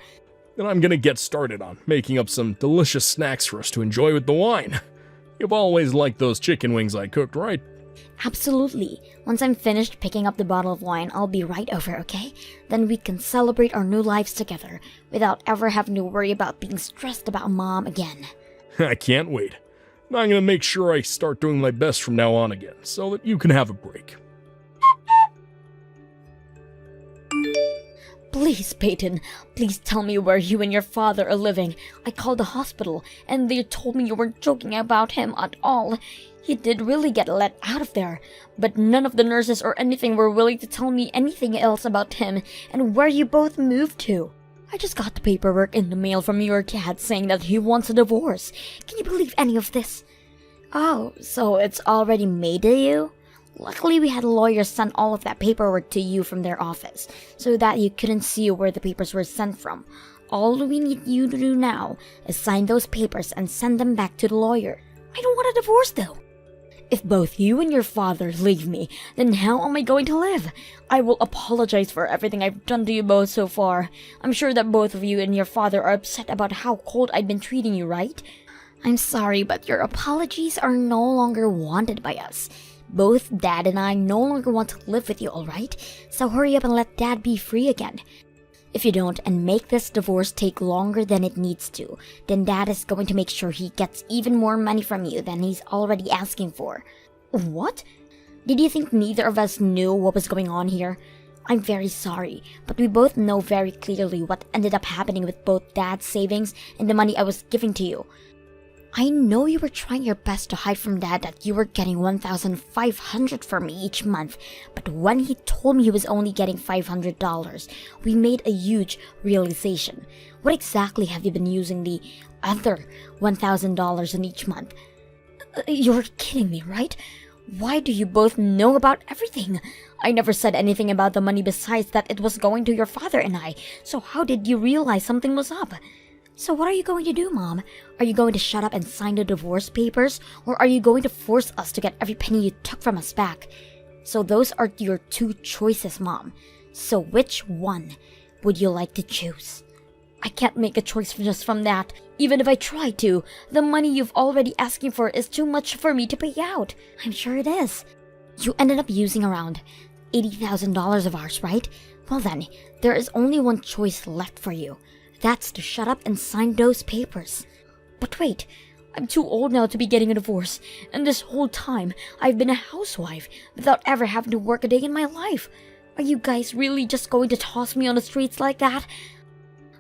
Then I'm gonna get started on making up some delicious snacks for us to enjoy with the wine. You've always liked those chicken wings I cooked, right? Absolutely. Once I'm finished picking up the bottle of wine, I'll be right over, okay? Then we can celebrate our new lives together without ever having to worry about being stressed about Mom again. I can't wait. Now I'm gonna make sure I start doing my best from now on again, so that you can have a break. Please, Peyton, please tell me where you and your father are living. I called the hospital, and they told me you weren't joking about him at all. He did really get let out of there, but none of the nurses or anything were willing to tell me anything else about him and where you both moved to. I just got the paperwork in the mail from your dad saying that he wants a divorce. Can you believe any of this? Oh, so it's already made to you? Luckily, we had lawyers send all of that paperwork to you from their office, so that you couldn't see where the papers were sent from. All we need you to do now is sign those papers and send them back to the lawyer. I don't want a divorce, though. If both you and your father leave me, then how am I going to live? I will apologize for everything I've done to you both so far. I'm sure that both of you and your father are upset about how cold I've been treating you, right? I'm sorry, but your apologies are no longer wanted by us. Both Dad and I no longer want to live with you, alright? So hurry up and let Dad be free again. If you don't and make this divorce take longer than it needs to, then Dad is going to make sure he gets even more money from you than he's already asking for. What? Did you think neither of us knew what was going on here? I'm very sorry, but we both know very clearly what ended up happening with both Dad's savings and the money I was giving to you. I know you were trying your best to hide from Dad that you were getting $1,500 from me each month, but when he told me he was only getting $500, we made a huge realization. What exactly have you been using the other $1,000 in each month? You're kidding me, right? Why do you both know about everything? I never said anything about the money besides that it was going to your father and I, so how did you realize something was up? So what are you going to do, Mom? Are you going to shut up and sign the divorce papers? Or are you going to force us to get every penny you took from us back? So those are your two choices, Mom. So which one would you like to choose? I can't make a choice just from that. Even if I try to, the money you've already asking for is too much for me to pay out. I'm sure it is. You ended up using around $80,000 of ours, right? Well then, there is only one choice left for you. That's to shut up and sign those papers. But wait, I'm too old now to be getting a divorce, and this whole time I've been a housewife without ever having to work a day in my life. Are you guys really just going to toss me on the streets like that?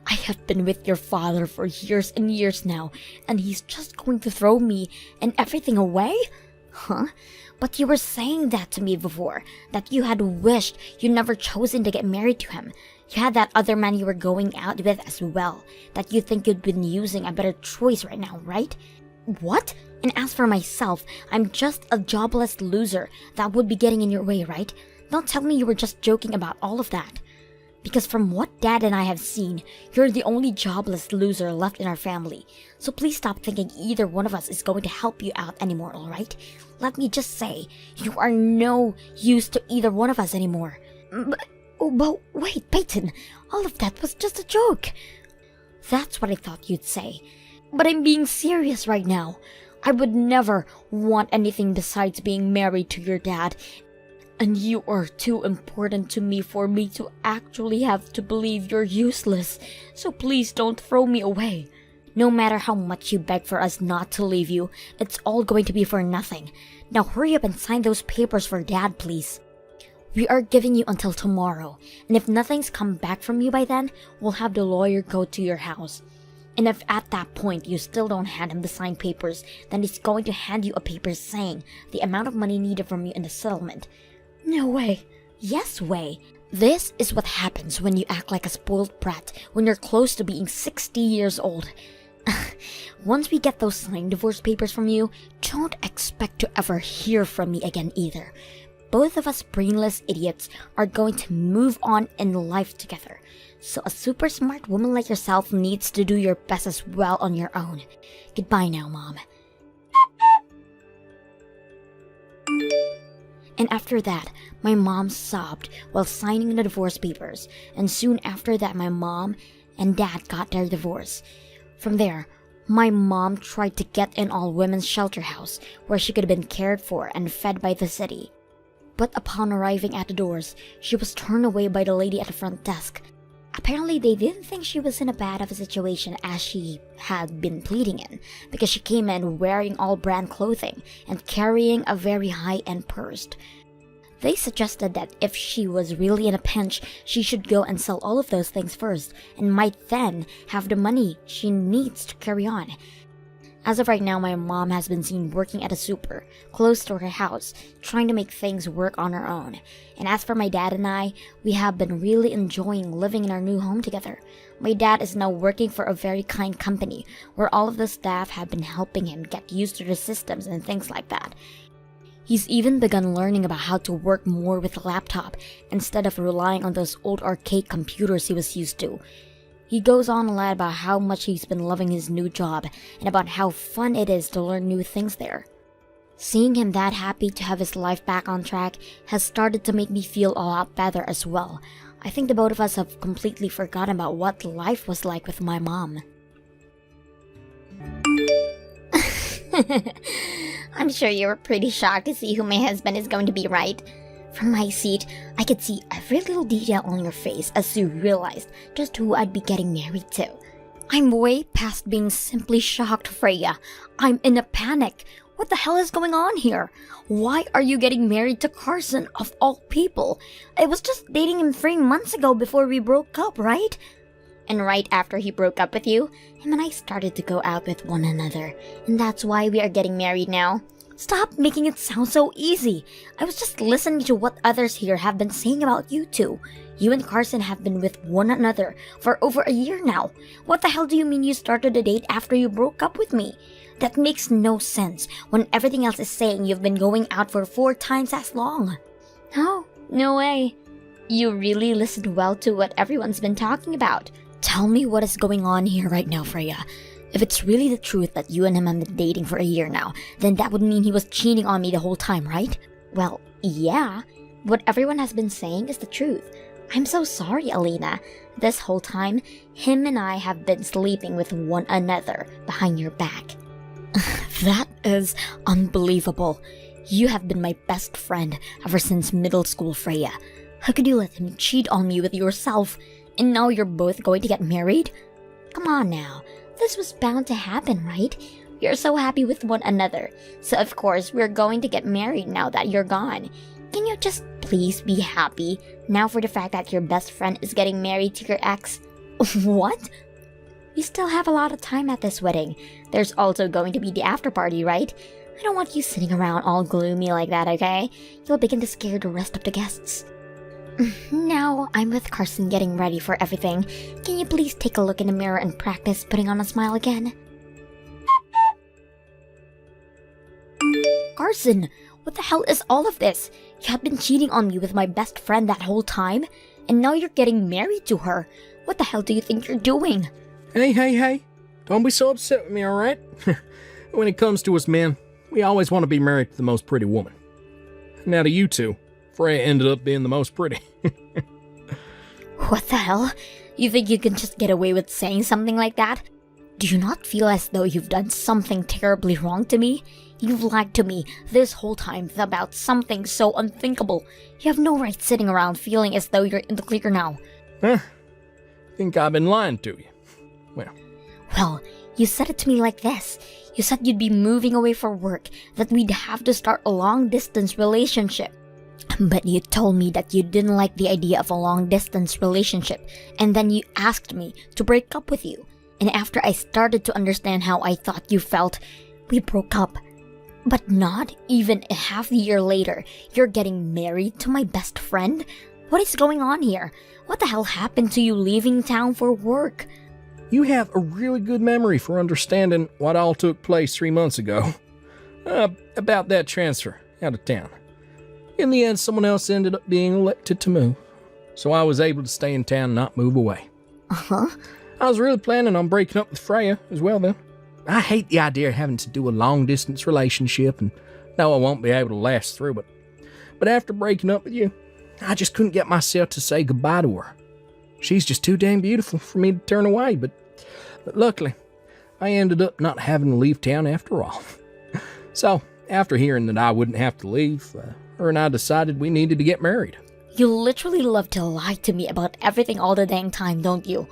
I have been with your father for years and years now, and he's just going to throw me and everything away? Huh? But you were saying that to me before, that you had wished you never chosen to get married to him. You had that other man you were going out with as well, that you think you'd been using a better choice right now, right? What? And as for myself, I'm just a jobless loser that would be getting in your way, right? Don't tell me you were just joking about all of that. Because from what Dad and I have seen, you're the only jobless loser left in our family. So please stop thinking either one of us is going to help you out anymore, alright? Let me just say, you are no use to either one of us anymore. But wait, Peyton, all of that was just a joke. That's what I thought you'd say. But I'm being serious right now. I would never want anything besides being married to your dad. And you are too important to me for me to actually have to believe you're useless. So please don't throw me away. No matter how much you beg for us not to leave you, it's all going to be for nothing. Now hurry up and sign those papers for Dad, please. We are giving you until tomorrow, and if nothing's come back from you by then, we'll have the lawyer go to your house. And if at that point you still don't hand him the signed papers, then he's going to hand you a paper saying the amount of money needed from you in the settlement. No way. Yes way. This is what happens when you act like a spoiled brat when you're close to being 60 years old. Once we get those signed divorce papers from you, don't expect to ever hear from me again either. Both of us brainless idiots are going to move on in life together. So a super smart woman like yourself needs to do your best as well on your own. Goodbye now, Mom. And after that, my mom sobbed while signing the divorce papers, and soon after that my mom and Dad got their divorce. From there, my mom tried to get an all-women's shelter house where she could have been cared for and fed by the city. But upon arriving at the doors, she was turned away by the lady at the front desk. Apparently, they didn't think she was in a bad of a situation as she had been pleading in, because she came in wearing all brand clothing and carrying a very high-end purse. They suggested that if she was really in a pinch, she should go and sell all of those things first, and might then have the money she needs to carry on. As of right now, my mom has been seen working at a super, close to her house, trying to make things work on her own. And as for my dad and I, we have been really enjoying living in our new home together. My dad is now working for a very kind company, where all of the staff have been helping him get used to the systems and things like that. He's even begun learning about how to work more with a laptop, instead of relying on those old arcade computers he was used to. He goes on a lot about how much he's been loving his new job, and about how fun it is to learn new things there. Seeing him that happy to have his life back on track has started to make me feel a lot better as well. I think the both of us have completely forgotten about what life was like with my mom. I'm sure you were pretty shocked to see who my husband is going to be, right? From my seat, I could see every little detail on your face as you realized just who I'd be getting married to. I'm way past being simply shocked, Freya. I'm in a panic. What the hell is going on here? Why are you getting married to Carson, of all people? I was just dating him 3 months ago before we broke up, right? And right after he broke up with you, him and I started to go out with one another. And that's why we are getting married now. Stop making it sound so easy. I was just listening to what others here have been saying about you two. You and Carson have been with one another for over a year now. What the hell do you mean you started a date after you broke up with me? That makes no sense when everything else is saying you've been going out for 4 times as long. Oh, no way. You really listened well to what everyone's been talking about. Tell me what is going on here right now, Freya. If it's really the truth that you and him have been dating for a year now, then that would mean he was cheating on me the whole time, right? Well, yeah. What everyone has been saying is the truth. I'm so sorry, Alina. This whole time, him and I have been sleeping with one another behind your back. That is unbelievable. You have been my best friend ever since middle school, Freya. How could you let him cheat on me with yourself? And now you're both going to get married? Come on now. This was bound to happen, right? You're so happy with one another, so of course we're going to get married now that you're gone. Can you just please be happy now for the fact that your best friend is getting married to your ex? What? We still have a lot of time at this wedding. There's also going to be the after party, right? I don't want you sitting around all gloomy like that, okay? You'll begin to scare the rest of the guests. Now I'm with Carson getting ready for everything. Can you please take a look in the mirror and practice putting on a smile again? Carson, what the hell is all of this? You have been cheating on me with my best friend that whole time, and now you're getting married to her. What the hell do you think you're doing? Hey. Don't be so upset with me, alright? When it comes to us men, we always want to be married to the most pretty woman. Now to you two, Freya ended up being the most pretty. What the hell? You think you can just get away with saying something like that? Do you not feel as though you've done something terribly wrong to me? You've lied to me this whole time about something so unthinkable. You have no right sitting around feeling as though you're in the clear now. Huh? Think I've been lying to you? Well, you said it to me like this. You said you'd be moving away for work, that we'd have to start a long-distance relationship. But you told me that you didn't like the idea of a long-distance relationship, and then you asked me to break up with you. And after I started to understand how I thought you felt, we broke up. But not even a half a year later, you're getting married to my best friend? What is going on here? What the hell happened to you leaving town for work? You have a really good memory for understanding what all took place 3 months ago. About that transfer out of town. In the end, someone else ended up being elected to move. So I was able to stay in town and not move away. Uh-huh. I was really planning on breaking up with Freya as well then. I hate the idea of having to do a long-distance relationship and know I won't be able to last through it. But after breaking up with you, I just couldn't get myself to say goodbye to her. She's just too dang beautiful for me to turn away, but luckily, I ended up not having to leave town after all. So, after hearing that I wouldn't have to leave, her and I decided we needed to get married. You literally love to lie to me about everything all the dang time, don't you?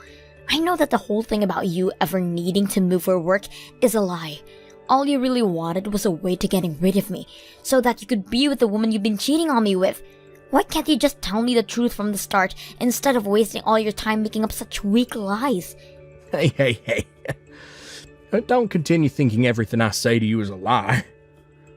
I know that the whole thing about you ever needing to move for work is a lie. All you really wanted was a way to getting rid of me, so that you could be with the woman you've been cheating on me with. Why can't you just tell me the truth from the start instead of wasting all your time making up such weak lies? Hey. Don't continue thinking everything I say to you is a lie.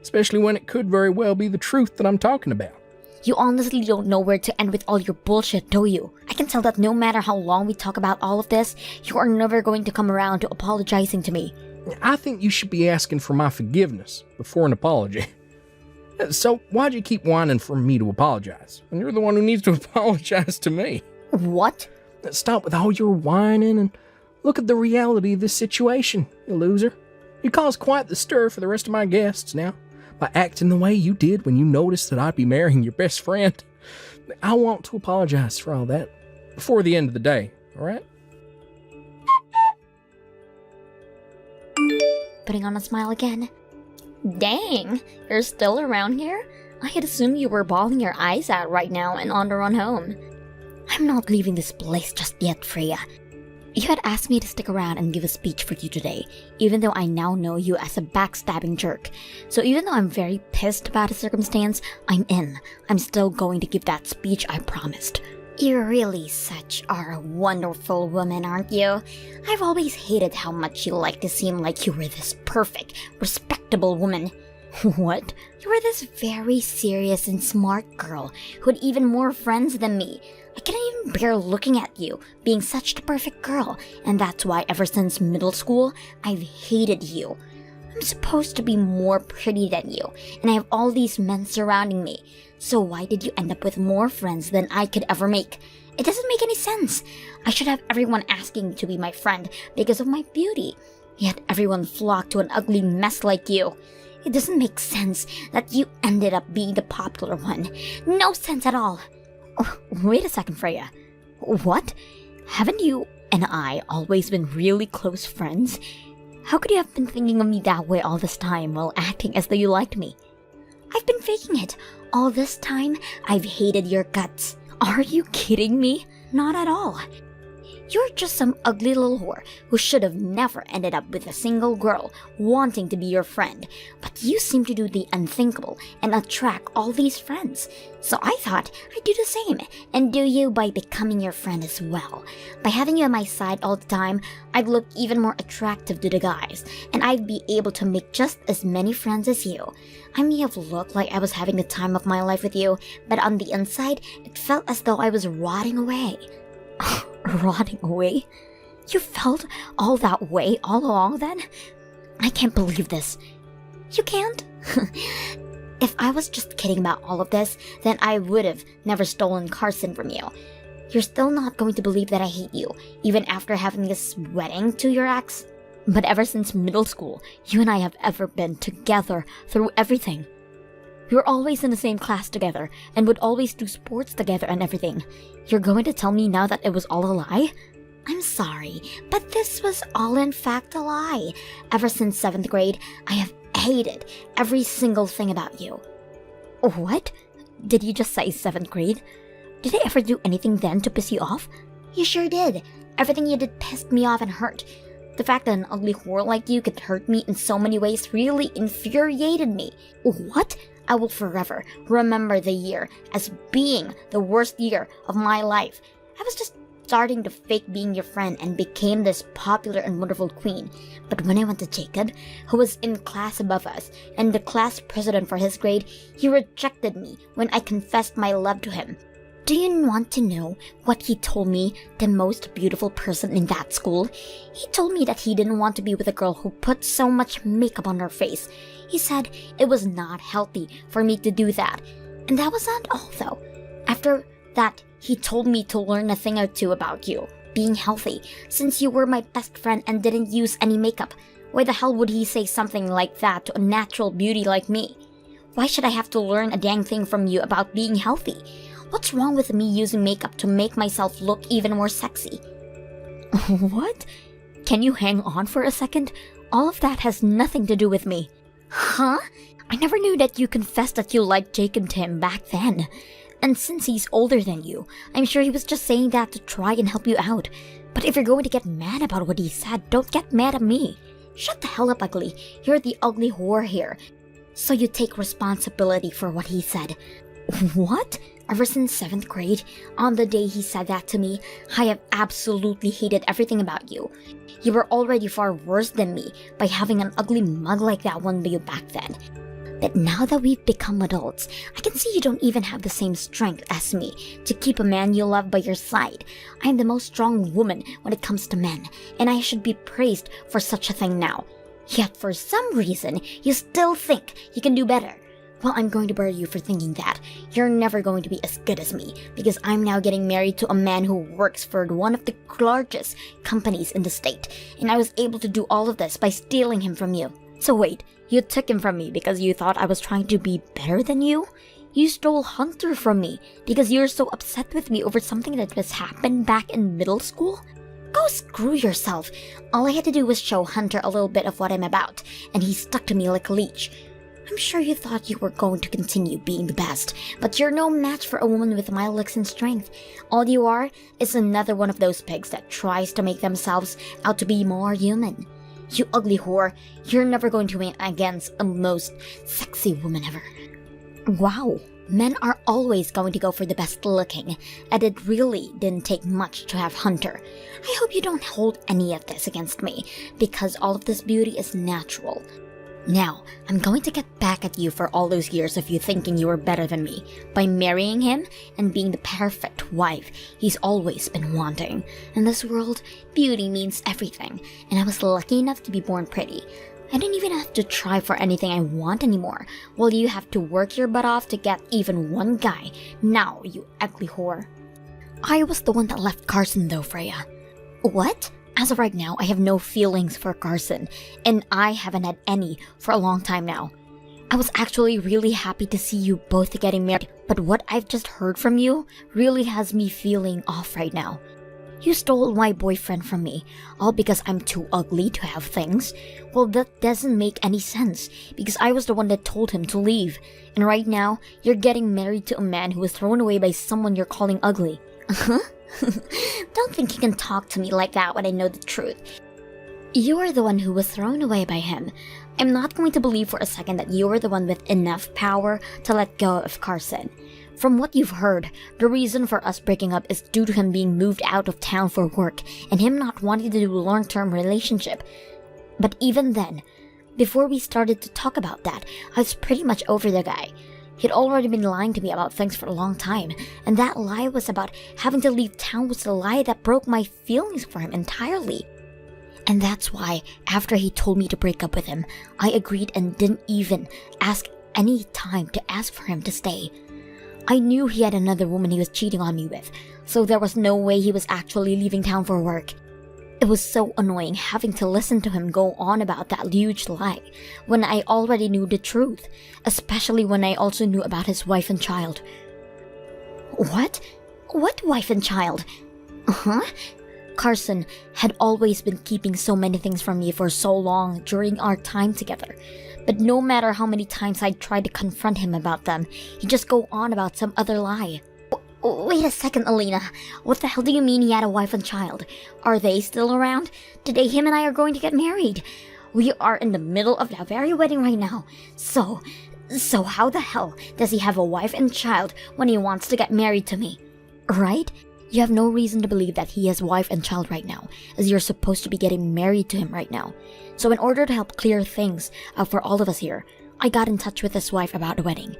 Especially when it could very well be the truth that I'm talking about. You honestly don't know where to end with all your bullshit, do you? I can tell that no matter how long we talk about all of this, you are never going to come around to apologizing to me. I think you should be asking for my forgiveness before an apology. So why'd you keep whining for me to apologize when you're the one who needs to apologize to me? What? Stop with all your whining and look at the reality of this situation, you loser. You caused quite the stir for the rest of my guests now by acting the way you did when you noticed that I'd be marrying your best friend. I want to apologize for all that before the end of the day, alright? Putting on a smile again. Dang, you're still around here? I had assumed you were bawling your eyes out right now and on the run home. I'm not leaving this place just yet, Freya. You had asked me to stick around and give a speech for you today, even though I now know you as a backstabbing jerk. So even though I'm very pissed about the circumstance, I'm in. I'm still going to give that speech I promised. You really are a wonderful woman, aren't you? I've always hated how much you like to seem like you were this perfect, respectable woman. What? You were this very serious and smart girl who had even more friends than me. I couldn't even bear looking at you, being such the perfect girl, and that's why ever since middle school, I've hated you. I'm supposed to be more pretty than you, and I have all these men surrounding me. So why did you end up with more friends than I could ever make? It doesn't make any sense. I should have everyone asking me to be my friend because of my beauty. Yet everyone flocked to an ugly mess like you. It doesn't make sense that you ended up being the popular one. No sense at all. Oh, wait a second, Freya. What? Haven't you and I always been really close friends? How could you have been thinking of me that way all this time while acting as though you liked me? I've been faking it. All this time, I've hated your guts. Are you kidding me? Not at all. You're just some ugly little whore who should have never ended up with a single girl wanting to be your friend. But you seem to do the unthinkable and attract all these friends. So I thought I'd do the same and do you by becoming your friend as well. By having you on my side all the time, I'd look even more attractive to the guys, and I'd be able to make just as many friends as you. I may have looked like I was having the time of my life with you, but on the inside, it felt as though I was rotting away. Rotting away? You felt all that way all along then? I can't believe this. You can't? If I was just kidding about all of this, then I would have never stolen Carson from you. You're still not going to believe that I hate you, even after having this wedding to your ex. But ever since middle school, you and I have ever been together through everything. We were always in the same class together and would always do sports together and everything. You're going to tell me now that it was all a lie? I'm sorry, but this was all in fact a lie. Ever since 7th grade, I have hated every single thing about you. What? Did you just say 7th grade? Did I ever do anything then to piss you off? You sure did. Everything you did pissed me off and hurt. The fact that an ugly whore like you could hurt me in so many ways really infuriated me. What? I will forever remember the year as being the worst year of my life. I was just starting to fake being your friend and became this popular and wonderful queen. But when I went to Jacob, who was in class above us and the class president for his grade, he rejected me when I confessed my love to him. Do you want to know what he told me, the most beautiful person in that school? He told me that he didn't want to be with a girl who put so much makeup on her face. He said it was not healthy for me to do that. And that was not all though. After that, he told me to learn a thing or two about you, being healthy, since you were my best friend and didn't use any makeup. Why the hell would he say something like that to a natural beauty like me? Why should I have to learn a dang thing from you about being healthy? What's wrong with me using makeup to make myself look even more sexy? What? Can you hang on for a second? All of that has nothing to do with me. Huh? I never knew that you confessed that you liked Jacob to him back then. And since he's older than you, I'm sure he was just saying that to try and help you out. But if you're going to get mad about what he said, don't get mad at me. Shut the hell up, ugly. You're the ugly whore here. So you take responsibility for what he said. What? Ever since 7th grade, on the day he said that to me, I have absolutely hated everything about you. You were already far worse than me by having an ugly mug like that one you back then. But now that we've become adults, I can see you don't even have the same strength as me to keep a man you love by your side. I am the most strong woman when it comes to men, and I should be praised for such a thing now. Yet for some reason, you still think you can do better. Well, I'm going to bury you for thinking that. You're never going to be as good as me, because I'm now getting married to a man who works for one of the largest companies in the state, and I was able to do all of this by stealing him from you. So wait, you took him from me because you thought I was trying to be better than you? You stole Hunter from me because you're so upset with me over something that just happened back in middle school? Go screw yourself. All I had to do was show Hunter a little bit of what I'm about, and he stuck to me like a leech. I'm sure you thought you were going to continue being the best, but you're no match for a woman with my looks and strength. All you are is another one of those pigs that tries to make themselves out to be more human. You ugly whore, you're never going to win against the most sexy woman ever. Wow, men are always going to go for the best looking, and it really didn't take much to have Hunter. I hope you don't hold any of this against me, because all of this beauty is natural. Now, I'm going to get back at you for all those years of you thinking you were better than me by marrying him and being the perfect wife he's always been wanting. In this world, beauty means everything, and I was lucky enough to be born pretty. I didn't even have to try for anything I want anymore, while you have to work your butt off to get even one guy. Now, you ugly whore. I was the one that left Carson though, Freya. What? As of right now, I have no feelings for Carson, and I haven't had any for a long time now. I was actually really happy to see you both getting married, but what I've just heard from you really has me feeling off right now. You stole my boyfriend from me, all because I'm too ugly to have things. Well, that doesn't make any sense, because I was the one that told him to leave, and right now, you're getting married to a man who was thrown away by someone you're calling ugly. Don't think you can talk to me like that when I know the truth. You're the one who was thrown away by him. I'm not going to believe for a second that you're the one with enough power to let go of Carson. From what you've heard, the reason for us breaking up is due to him being moved out of town for work and him not wanting to do a long-term relationship. But even then, before we started to talk about that, I was pretty much over the guy. He'd already been lying to me about things for a long time, and that lie was about having to leave town was the lie that broke my feelings for him entirely. And that's why, after he told me to break up with him, I agreed and didn't even ask any time to ask for him to stay. I knew he had another woman he was cheating on me with, so there was no way he was actually leaving town for work. It was so annoying having to listen to him go on about that huge lie when I already knew the truth, especially when I also knew about his wife and child. What? What wife and child? Uh-huh. Carson had always been keeping so many things from me for so long during our time together. But no matter how many times I tried to confront him about them, he'd just go on about some other lie. Wait a second, Alina. What the hell do you mean he had a wife and child? Are they still around? Today him and I are going to get married. We are in the middle of that very wedding right now. So how the hell does he have a wife and child when he wants to get married to me? Right? You have no reason to believe that he has wife and child right now, as you're supposed to be getting married to him right now. So in order to help clear things up for all of us here, I got in touch with his wife about the wedding.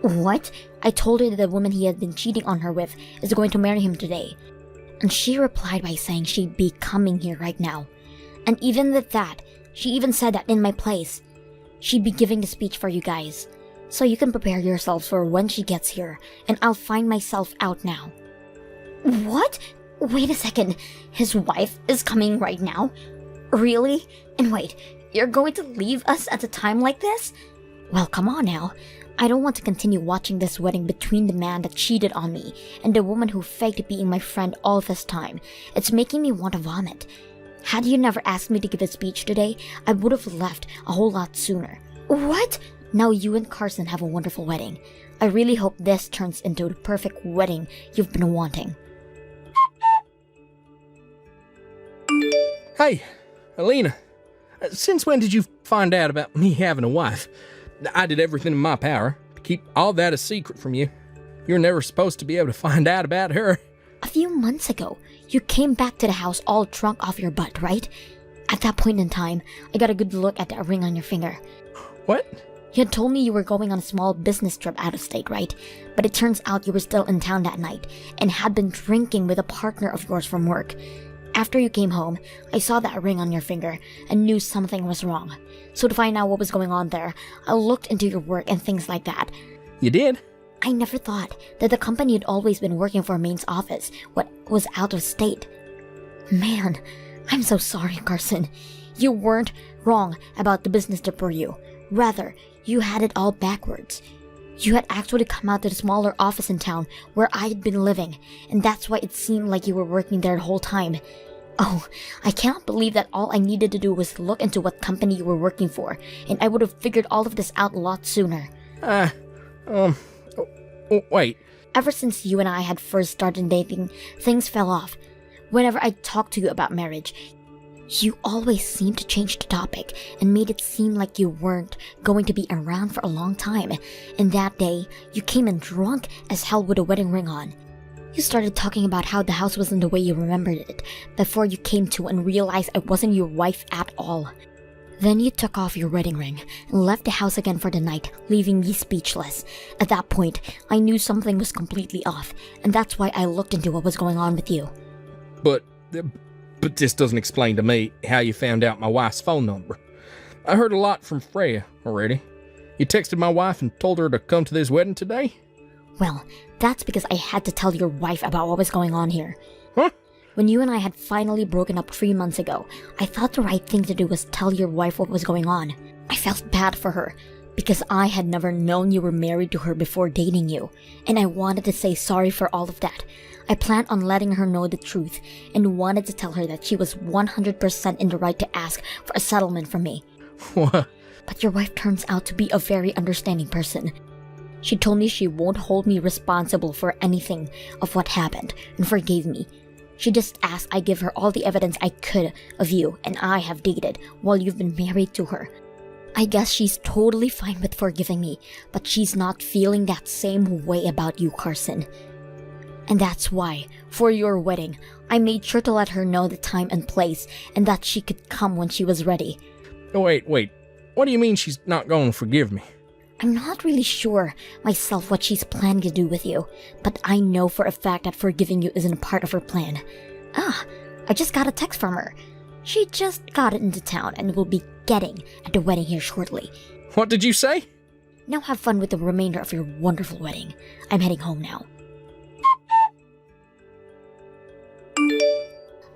What? I told her that the woman he had been cheating on her with is going to marry him today. And she replied by saying she'd be coming here right now. And even with that, she even said that in my place, she'd be giving the speech for you guys. So you can prepare yourselves for when she gets here, and I'll find myself out now. What? Wait a second. His wife is coming right now? Really? And wait, you're going to leave us at a time like this? Well, come on now. I don't want to continue watching this wedding between the man that cheated on me and the woman who faked being my friend all this time. It's making me want to vomit. Had you never asked me to give a speech today, I would have left a whole lot sooner. What? Now you and Carson have a wonderful wedding. I really hope this turns into the perfect wedding you've been wanting. Hey, Alina, since when did you find out about me having a wife? I did everything in my power to keep all that a secret from you. You're never supposed to be able to find out about her. A few months ago, you came back to the house all drunk off your butt, right? At that point in time, I got a good look at that ring on your finger. What? You had told me you were going on a small business trip out of state, right? But it turns out you were still in town that night and had been drinking with a partner of yours from work. After you came home, I saw that ring on your finger and knew something was wrong. So to find out what was going on there, I looked into your work and things like that. You did? I never thought that the company you'd always been working for Maine's office was out of state. Man, I'm so sorry, Carson. You weren't wrong about the business trip for you. Rather, you had it all backwards. You had actually come out to the smaller office in town where I had been living, and that's why it seemed like you were working there the whole time. Oh, I cannot believe that all I needed to do was look into what company you were working for, and I would have figured all of this out a lot sooner. Wait. Ever since you and I had first started dating, things fell off. Whenever I talked to you about marriage, you always seemed to change the topic and made it seem like you weren't going to be around for a long time. And that day, you came in drunk as hell with a wedding ring on. You started talking about how the house wasn't the way you remembered it before you came to and realized I wasn't your wife at all. Then you took off your wedding ring and left the house again for the night, leaving me speechless. At that point, I knew something was completely off, and that's why I looked into what was going on with you. But this doesn't explain to me how you found out my wife's phone number. I heard a lot from Freya already. You texted my wife and told her to come to this wedding today? Well, that's because I had to tell your wife about what was going on here. Huh? When you and I had finally broken up 3 months ago, I thought the right thing to do was tell your wife what was going on. I felt bad for her, because I had never known you were married to her before dating you, and I wanted to say sorry for all of that. I planned on letting her know the truth, and wanted to tell her that she was 100% in the right to ask for a settlement from me. What? But your wife turns out to be a very understanding person. She told me she won't hold me responsible for anything of what happened, and forgave me. She just asked I give her all the evidence I could of you and I have dated while you've been married to her. I guess she's totally fine with forgiving me, but she's not feeling that same way about you, Carson. And that's why, for your wedding, I made sure to let her know the time and place and that she could come when she was ready. Wait. What do you mean she's not going to forgive me? I'm not really sure myself what she's planning to do with you, but I know for a fact that forgiving you isn't a part of her plan. I just got a text from her. She just got into town and will be getting at the wedding here shortly. What did you say? Now have fun with the remainder of your wonderful wedding. I'm heading home now.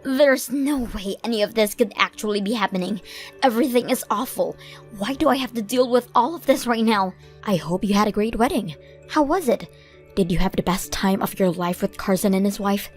There's no way any of this could actually be happening. Everything is awful. Why do I have to deal with all of this right now? I hope you had a great wedding. How was it? Did you have the best time of your life with Carson and his wife?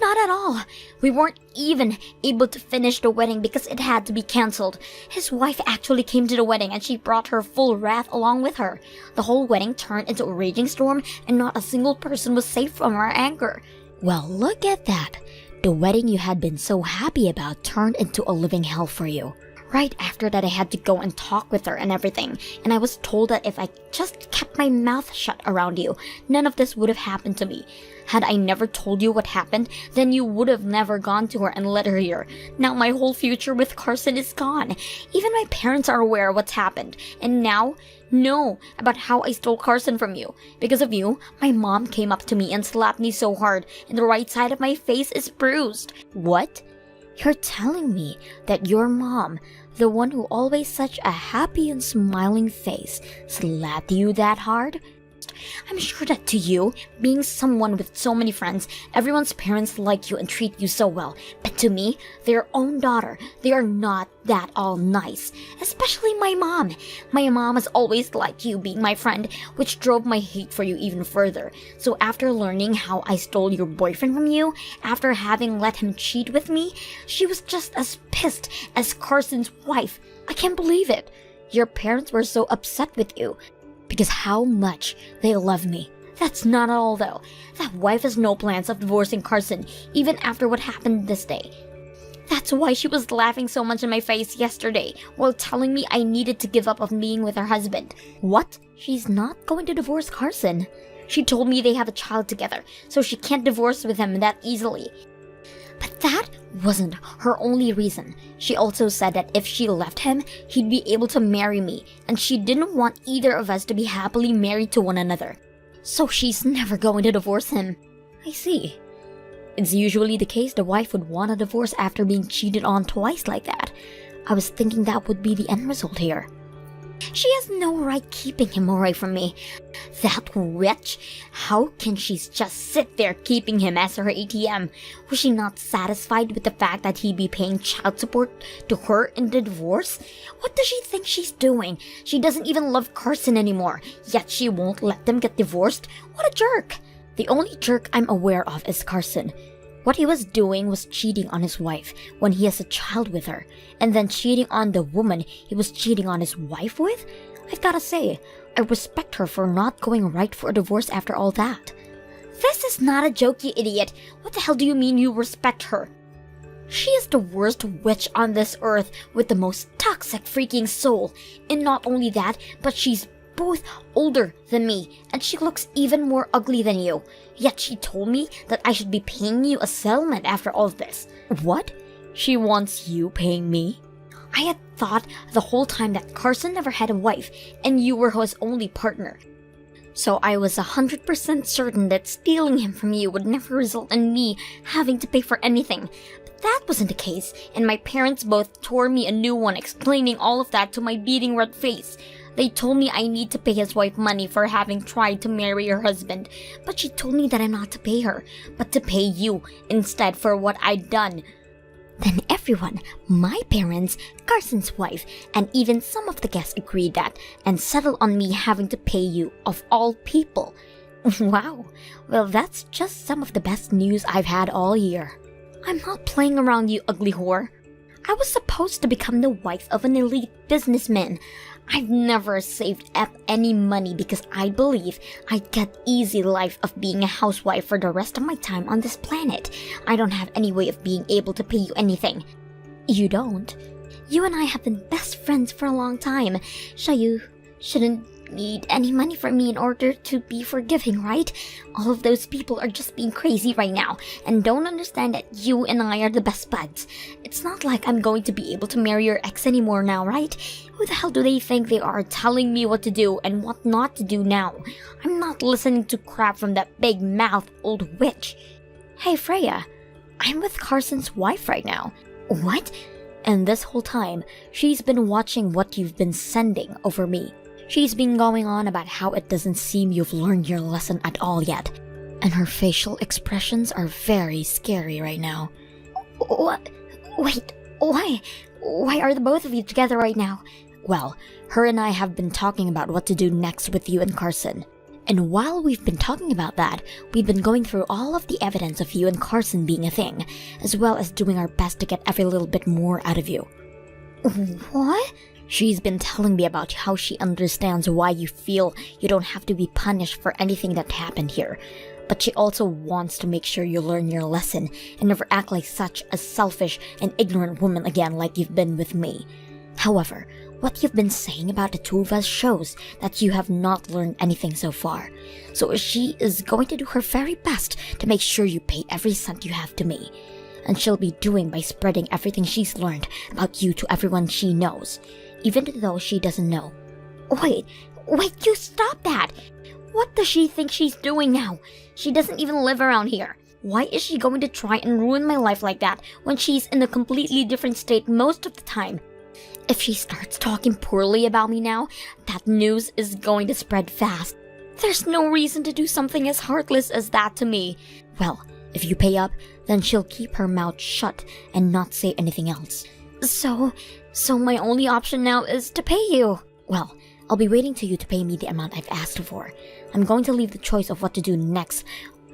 Not at all. We weren't even able to finish the wedding because it had to be cancelled. His wife actually came to the wedding and she brought her full wrath along with her. The whole wedding turned into a raging storm and not a single person was safe from our anger. Well, look at that. The wedding you had been so happy about turned into a living hell for you. Right after that, I had to go and talk with her and everything, and I was told that if I just kept my mouth shut around you, none of this would have happened to me. Had I never told you what happened, then you would have never gone to her and let her hear. Now my whole future with Carson is gone. Even my parents are aware of what's happened, and now know about how I stole Carson from you. Because of you, my mom came up to me and slapped me so hard, and the right side of my face is bruised. What? You're telling me that your mom, the one who always such a happy and smiling face, slapped you that hard? I'm sure that to you, being someone with so many friends, everyone's parents like you and treat you so well. But to me, their own daughter, they are not that all nice. Especially my mom. My mom has always liked you being my friend, which drove my hate for you even further. So after learning how I stole your boyfriend from you, after having let him cheat with me, she was just as pissed as Carson's wife. I can't believe it. Your parents were so upset with you. Because how much they love me. That's not all though. That wife has no plans of divorcing Carson, even after what happened this day. That's why she was laughing so much in my face yesterday, while telling me I needed to give up on being with her husband. What? She's not going to divorce Carson. She told me they have a child together, so she can't divorce with him that easily. But that wasn't her only reason. She also said that if she left him, he'd be able to marry me, and she didn't want either of us to be happily married to one another. So she's never going to divorce him. I see. It's usually the case the wife would want a divorce after being cheated on twice like that. I was thinking that would be the end result here. She has no right keeping him away from me. That witch! How can she just sit there keeping him as her ATM? Was she not satisfied with the fact that he'd be paying child support to her in the divorce? What does she think she's doing? She doesn't even love Carson anymore, yet she won't let them get divorced? What a jerk! The only jerk I'm aware of is Carson. What he was doing was cheating on his wife when he has a child with her, and then cheating on the woman he was cheating on his wife with? I've gotta say, I respect her for not going right for a divorce after all that. This is not a joke, you idiot. What the hell do you mean you respect her? She is the worst witch on this earth with the most toxic freaking soul. And not only that, but she's both older than me, and she looks even more ugly than you. Yet she told me that I should be paying you a settlement after all of this. What? She wants you paying me? I had thought the whole time that Carson never had a wife, and you were his only partner. So I was 100% certain that stealing him from you would never result in me having to pay for anything. But that wasn't the case, and my parents both tore me a new one explaining all of that to my beating red face. They told me I need to pay his wife money for having tried to marry her husband, but she told me that I'm not to pay her, but to pay you instead for what I'd done. Then everyone, my parents, Carson's wife, and even some of the guests agreed that and settled on me having to pay you, of all people. Wow, well that's just some of the best news I've had all year. I'm not playing around, you ugly whore. I was supposed to become the wife of an elite businessman. I've never saved up any money because I believe I'd get easy life of being a housewife for the rest of my time on this planet. I don't have any way of being able to pay you anything. You don't? You and I have been best friends for a long time, so you shouldn't need any money from me in order to be forgiving, right? All of those people are just being crazy right now and don't understand that you and I are the best buds. It's not like I'm going to be able to marry your ex anymore now, right? Who the hell do they think they are telling me what to do and what not to do now? I'm not listening to crap from that big mouth old witch. Hey Freya, I'm with Carson's wife right now. What? And this whole time, she's been watching what you've been sending over me. She's been going on about how it doesn't seem you've learned your lesson at all yet, and her facial expressions are very scary right now. What? Wait, why? Why are the both of you together right now? Well, her and I have been talking about what to do next with you and Carson. And while we've been talking about that, we've been going through all of the evidence of you and Carson being a thing, as well as doing our best to get every little bit more out of you. What? She's been telling me about how she understands why you feel you don't have to be punished for anything that happened here. But she also wants to make sure you learn your lesson and never act like such a selfish and ignorant woman again like you've been with me. However, what you've been saying about the two of us shows that you have not learned anything so far. So she is going to do her very best to make sure you pay every cent you have to me. And she'll be doing by spreading everything she's learned about you to everyone she knows, even though she doesn't know. Wait, you stop that! What does she think she's doing now? She doesn't even live around here. Why is she going to try and ruin my life like that when she's in a completely different state most of the time? If she starts talking poorly about me now, that news is going to spread fast. There's no reason to do something as heartless as that to me. Well, if you pay up, then she'll keep her mouth shut and not say anything else. So my only option now is to pay you. Well, I'll be waiting to you to pay me the amount I've asked for. I'm going to leave the choice of what to do next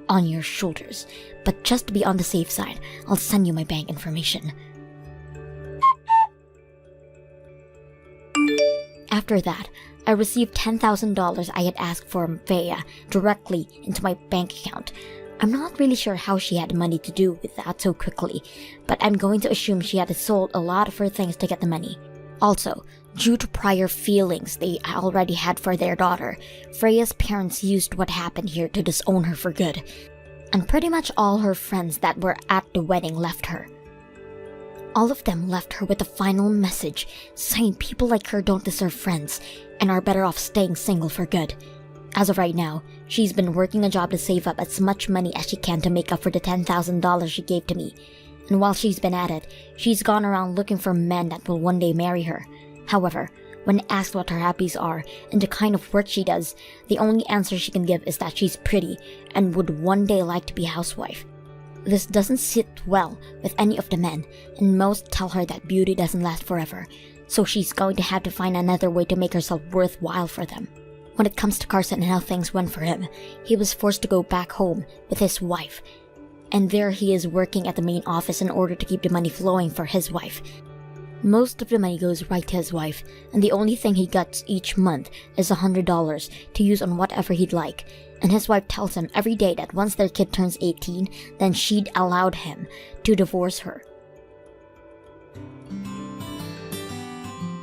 on your shoulders. But just to be on the safe side, I'll send you my bank information. After that, I received $10,000 I had asked for Faya directly into my bank account. I'm not really sure how she had money to do with that so quickly, but I'm going to assume she had sold a lot of her things to get the money. Also, due to prior feelings they already had for their daughter, Freya's parents used what happened here to disown her for good, and pretty much all her friends that were at the wedding left her. All of them left her with a final message saying people like her don't deserve friends and are better off staying single for good. As of right now, she's been working a job to save up as much money as she can to make up for the $10,000 she gave to me. And while she's been at it, she's gone around looking for men that will one day marry her. However, when asked what her hobbies are and the kind of work she does, the only answer she can give is that she's pretty and would one day like to be a housewife. This doesn't sit well with any of the men, and most tell her that beauty doesn't last forever, so she's going to have to find another way to make herself worthwhile for them. When it comes to Carson and how things went for him, he was forced to go back home with his wife, and there he is working at the main office in order to keep the money flowing for his wife. Most of the money goes right to his wife, and the only thing he gets each month is $100 to use on whatever he'd like. And his wife tells him every day that once their kid turns 18, then she'd allowed him to divorce her.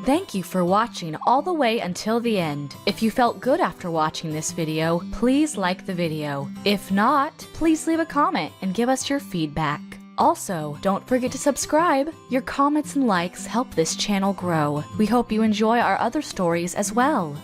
Thank you for watching all the way until the end. If you felt good after watching this video, please like the video. If not, please leave a comment and give us your feedback. Also, don't forget to subscribe. Your comments and likes help this channel grow. We hope you enjoy our other stories as well.